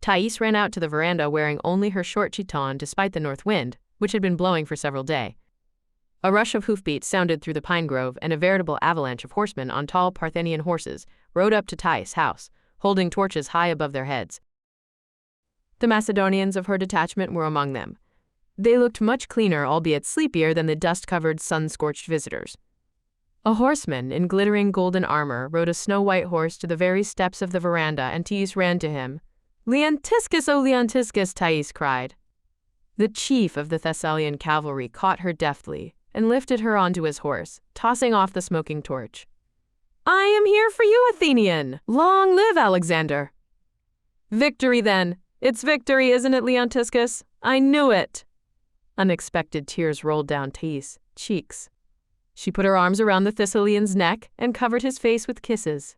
Thais ran out to the veranda wearing only her short chiton despite the north wind, which had been blowing for several days. A rush of hoofbeats sounded through the pine grove, and a veritable avalanche of horsemen on tall Parthenian horses rode up to Thais' house, holding torches high above their heads. The Macedonians of her detachment were among them. They looked much cleaner, albeit sleepier, than the dust-covered, sun-scorched visitors. A horseman in glittering golden armor rode a snow-white horse to the very steps of the veranda, and Thais ran to him. "Leontiscus, O Leontiscus!" Thais cried. The chief of the Thessalian cavalry caught her deftly and lifted her onto his horse, tossing off the smoking torch. "I am here for you, Athenian! Long live Alexander!" "Victory, then! It's victory, isn't it, Leontiscus? I knew it!" Unexpected tears rolled down Thais' cheeks. She put her arms around the Thessalian's neck and covered his face with kisses.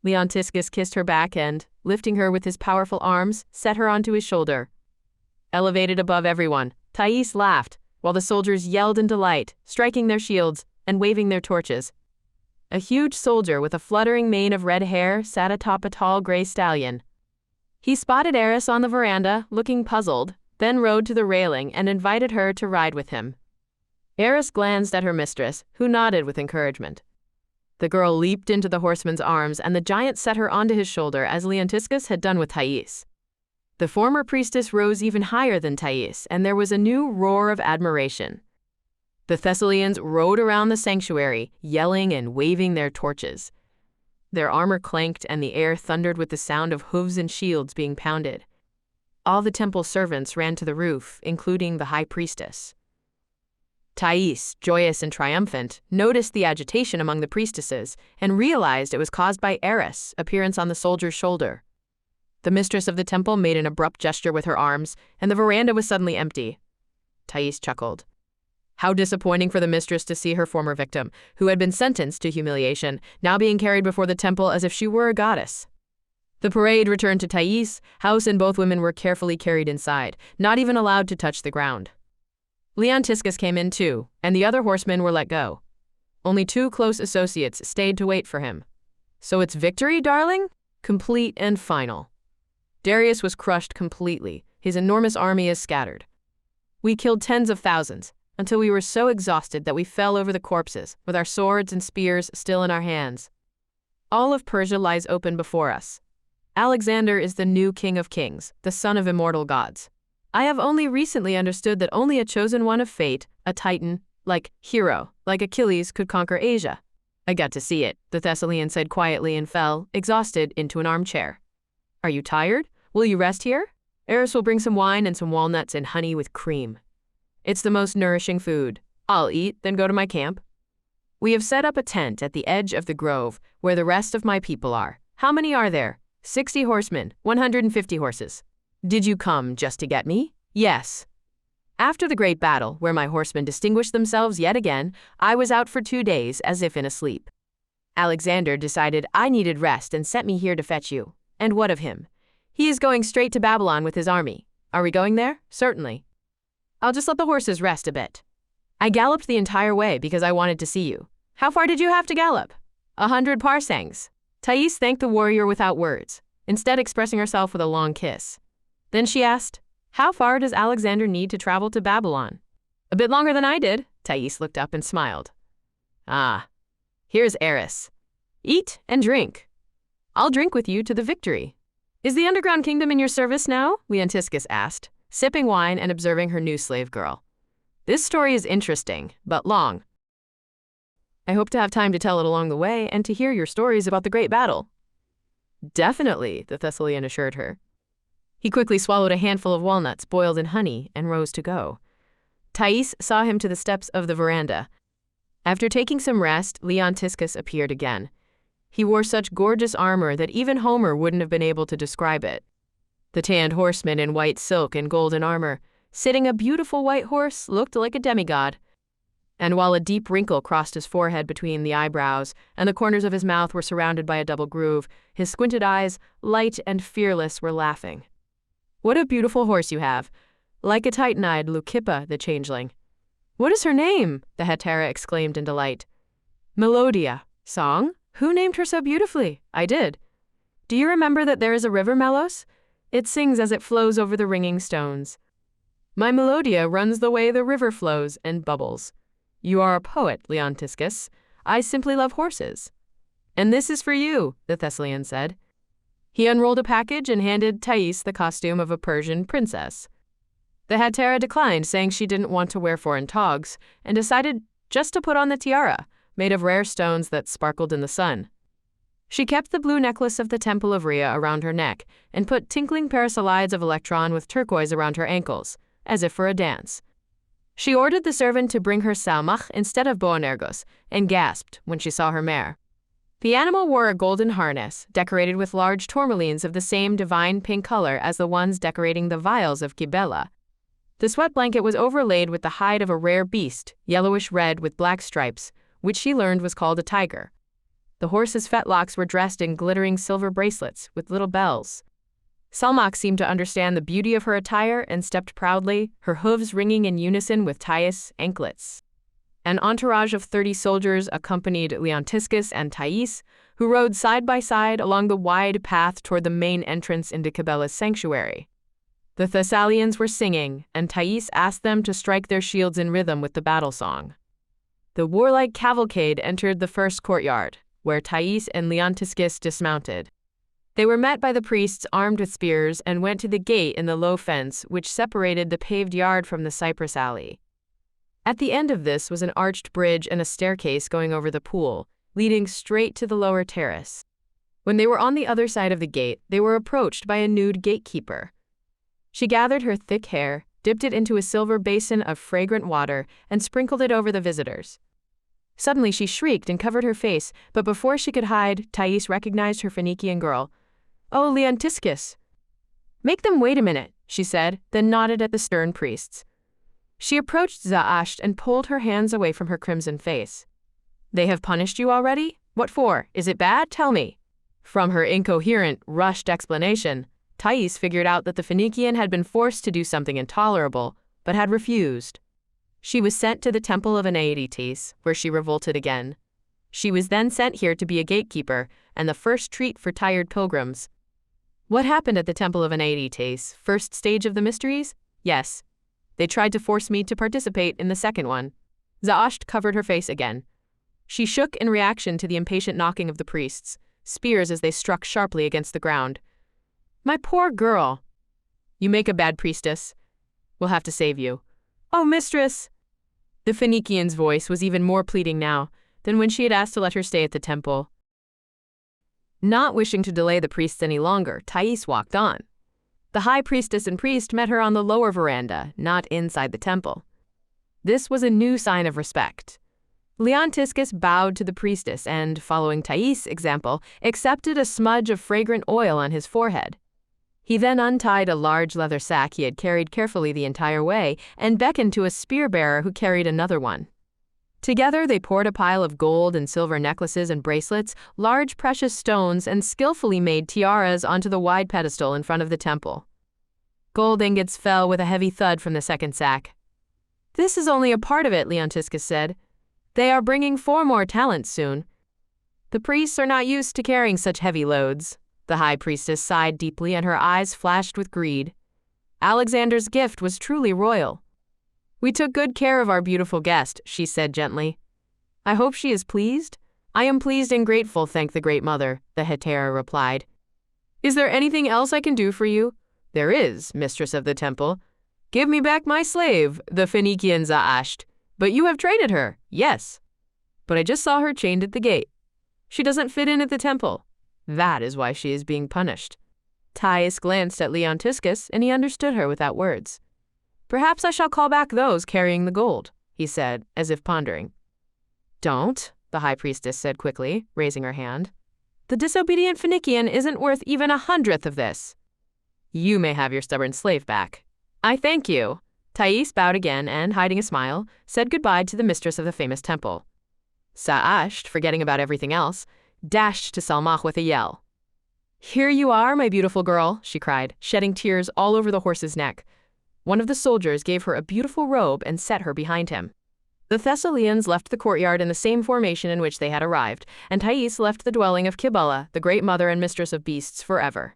Leontiscus kissed her back and, lifting her with his powerful arms, set her onto his shoulder. Elevated above everyone, Thais laughed, while the soldiers yelled in delight, striking their shields and waving their torches. A huge soldier with a fluttering mane of red hair sat atop a tall gray stallion. He spotted Eris on the veranda, looking puzzled, then rode to the railing and invited her to ride with him. Eris glanced at her mistress, who nodded with encouragement. The girl leaped into the horseman's arms, and the giant set her onto his shoulder as Leontiscus had done with Thais. The former priestess rose even higher than Thais, and there was a new roar of admiration. The Thessalians rode around the sanctuary, yelling and waving their torches. Their armor clanked and the air thundered with the sound of hooves and shields being pounded. All the temple servants ran to the roof, including the high priestess. Thais, joyous and triumphant, noticed the agitation among the priestesses and realized it was caused by Eris' appearance on the soldier's shoulder. The mistress of the temple made an abrupt gesture with her arms, and the veranda was suddenly empty. Thais chuckled. How disappointing for the mistress to see her former victim, who had been sentenced to humiliation, now being carried before the temple as if she were a goddess. The parade returned to Thais. House and both women were carefully carried inside, not even allowed to touch the ground. Leontiscus came in too, and the other horsemen were let go. Only 2 close associates stayed to wait for him. So it's victory, darling? Complete and final. Darius was crushed completely. His enormous army is scattered. We killed tens of thousands, until we were so exhausted that we fell over the corpses, with our swords and spears still in our hands. All of Persia lies open before us. Alexander is the new king of kings, the son of immortal gods. I have only recently understood that only a chosen one of fate, a titan, hero, like Achilles, could conquer Asia. I got to see it, the Thessalian said quietly and fell, exhausted, into an armchair. Are you tired? Will you rest here? Eris will bring some wine and some walnuts and honey with cream. It's the most nourishing food. I'll eat, then go to my camp. We have set up a tent at the edge of the grove, where the rest of my people are. How many are there? 60 horsemen, 150 horses. Did you come just to get me? Yes. After the great battle, where my horsemen distinguished themselves yet again, I was out for 2 days as if in a sleep. Alexander decided I needed rest and sent me here to fetch you. And what of him? He is going straight to Babylon with his army. Are we going there? Certainly. I'll just let the horses rest a bit. I galloped the entire way because I wanted to see you. How far did you have to gallop? 100 parsangs. Thais thanked the warrior without words, instead expressing herself with a long kiss. Then she asked, how far does Alexander need to travel to Babylon? A bit longer than I did. Thais looked up and smiled. Ah, here's Eris. Eat and drink. I'll drink with you to the victory. Is the underground kingdom in your service now? Leontiscus asked, sipping wine and observing her new slave girl. This story is interesting, but long. I hope to have time to tell it along the way and to hear your stories about the great battle. Definitely, the Thessalian assured her. He quickly swallowed a handful of walnuts boiled in honey and rose to go. Thais saw him to the steps of the veranda. After taking some rest, Leontiscus appeared again. He wore such gorgeous armor that even Homer wouldn't have been able to describe it. The tanned horseman in white silk and golden armor, sitting a beautiful white horse, looked like a demigod. And while a deep wrinkle crossed his forehead between the eyebrows, and the corners of his mouth were surrounded by a double groove, his squinted eyes, light and fearless, were laughing. What a beautiful horse you have, like a titan-eyed Leucippa, the changeling. What is her name? The Hetaira exclaimed in delight. Melodia. Song? Who named her so beautifully? I did. Do you remember that there is a river, Melos? It sings as it flows over the ringing stones. My Melodia runs the way the river flows and bubbles. You are a poet, Leontiscus. I simply love horses. And this is for you, the Thessalian said. He unrolled a package and handed Thais the costume of a Persian princess. The Hetaira declined, saying she didn't want to wear foreign togs, and decided just to put on the tiara, made of rare stones that sparkled in the sun. She kept the blue necklace of the Temple of Rhea around her neck and put tinkling parasolides of electron with turquoise around her ankles, as if for a dance. She ordered the servant to bring her salmach instead of boanergos and gasped when she saw her mare. The animal wore a golden harness, decorated with large tourmalines of the same divine pink color as the ones decorating the vials of Kibela. The sweat blanket was overlaid with the hide of a rare beast, yellowish-red with black stripes, which she learned was called a tiger. The horse's fetlocks were dressed in glittering silver bracelets with little bells. Salmach seemed to understand the beauty of her attire and stepped proudly, her hooves ringing in unison with Thais' anklets. An entourage of 30 soldiers accompanied Leontiscus and Thais, who rode side by side along the wide path toward the main entrance into Kibela's sanctuary. The Thessalians were singing, and Thais asked them to strike their shields in rhythm with the battle song. The warlike cavalcade entered the first courtyard, where Thais and Leontiscus dismounted. They were met by the priests armed with spears and went to the gate in the low fence which separated the paved yard from the cypress alley. At the end of this was an arched bridge and a staircase going over the pool, leading straight to the lower terrace. When they were on the other side of the gate, they were approached by a nude gatekeeper. She gathered her thick hair, dipped it into a silver basin of fragrant water, and sprinkled it over the visitors. Suddenly she shrieked and covered her face, but before she could hide, Thais recognized her Phoenician girl. "Oh, Leontiscus!" "Make them wait a minute," she said, then nodded at the stern priests. She approached Zaasht and pulled her hands away from her crimson face. "They have punished you already? What for? Is it bad? Tell me." From her incoherent, rushed explanation, Thais figured out that the Phoenician had been forced to do something intolerable, but had refused. She was sent to the temple of Euphrates, where she revolted again. She was then sent here to be a gatekeeper, and the first treat for tired pilgrims. What happened at the temple of Euphrates? First stage of the mysteries? Yes. They tried to force me to participate in the second one. Zaasht covered her face again. She shook in reaction to the impatient knocking of the priests, spears as they struck sharply against the ground. "My poor girl." "You make a bad priestess. We'll have to save you." "Oh, mistress." The Phoenician's voice was even more pleading now than when she had asked to let her stay at the temple. Not wishing to delay the priests any longer, Thais walked on. The high priestess and priest met her on the lower veranda, not inside the temple. This was a new sign of respect. Leontiscus bowed to the priestess and, following Thais' example, accepted a smudge of fragrant oil on his forehead. He then untied a large leather sack he had carried carefully the entire way and beckoned to a spear-bearer who carried another one. Together they poured a pile of gold and silver necklaces and bracelets, large precious stones, and skillfully made tiaras onto the wide pedestal in front of the temple. Gold ingots fell with a heavy thud from the second sack. "This is only a part of it," Leontiscus said. "They are bringing 4 more talents soon." "The priests are not used to carrying such heavy loads." The high priestess sighed deeply and her eyes flashed with greed. Alexander's gift was truly royal. "We took good care of our beautiful guest," she said gently. "I hope she is pleased?" "I am pleased and grateful, thank the Great Mother," the hetera replied. "Is there anything else I can do for you?" "There is, mistress of the temple." "Give me back my slave, the Phoenician Zaasht." "But you have traded her." "Yes." "But I just saw her chained at the gate. She doesn't fit in at the temple. That is why she is being punished." Thais glanced at Leontiscus, and he understood her without words. "Perhaps I shall call back those carrying the gold," he said, as if pondering. "Don't," the high priestess said quickly, raising her hand. "The disobedient Phoenician isn't worth even 1/100th of this." "You may have your stubborn slave back." "I thank you." Thais bowed again and, hiding a smile, said goodbye to the mistress of the famous temple. Zaasht, forgetting about everything else, dashed to Salmach with a yell. "Here you are, my beautiful girl," she cried, shedding tears all over the horse's neck. One of the soldiers gave her a beautiful robe and set her behind him. The Thessalians left the courtyard in the same formation in which they had arrived, and Thais left the dwelling of Kibela, the great mother and mistress of beasts, forever.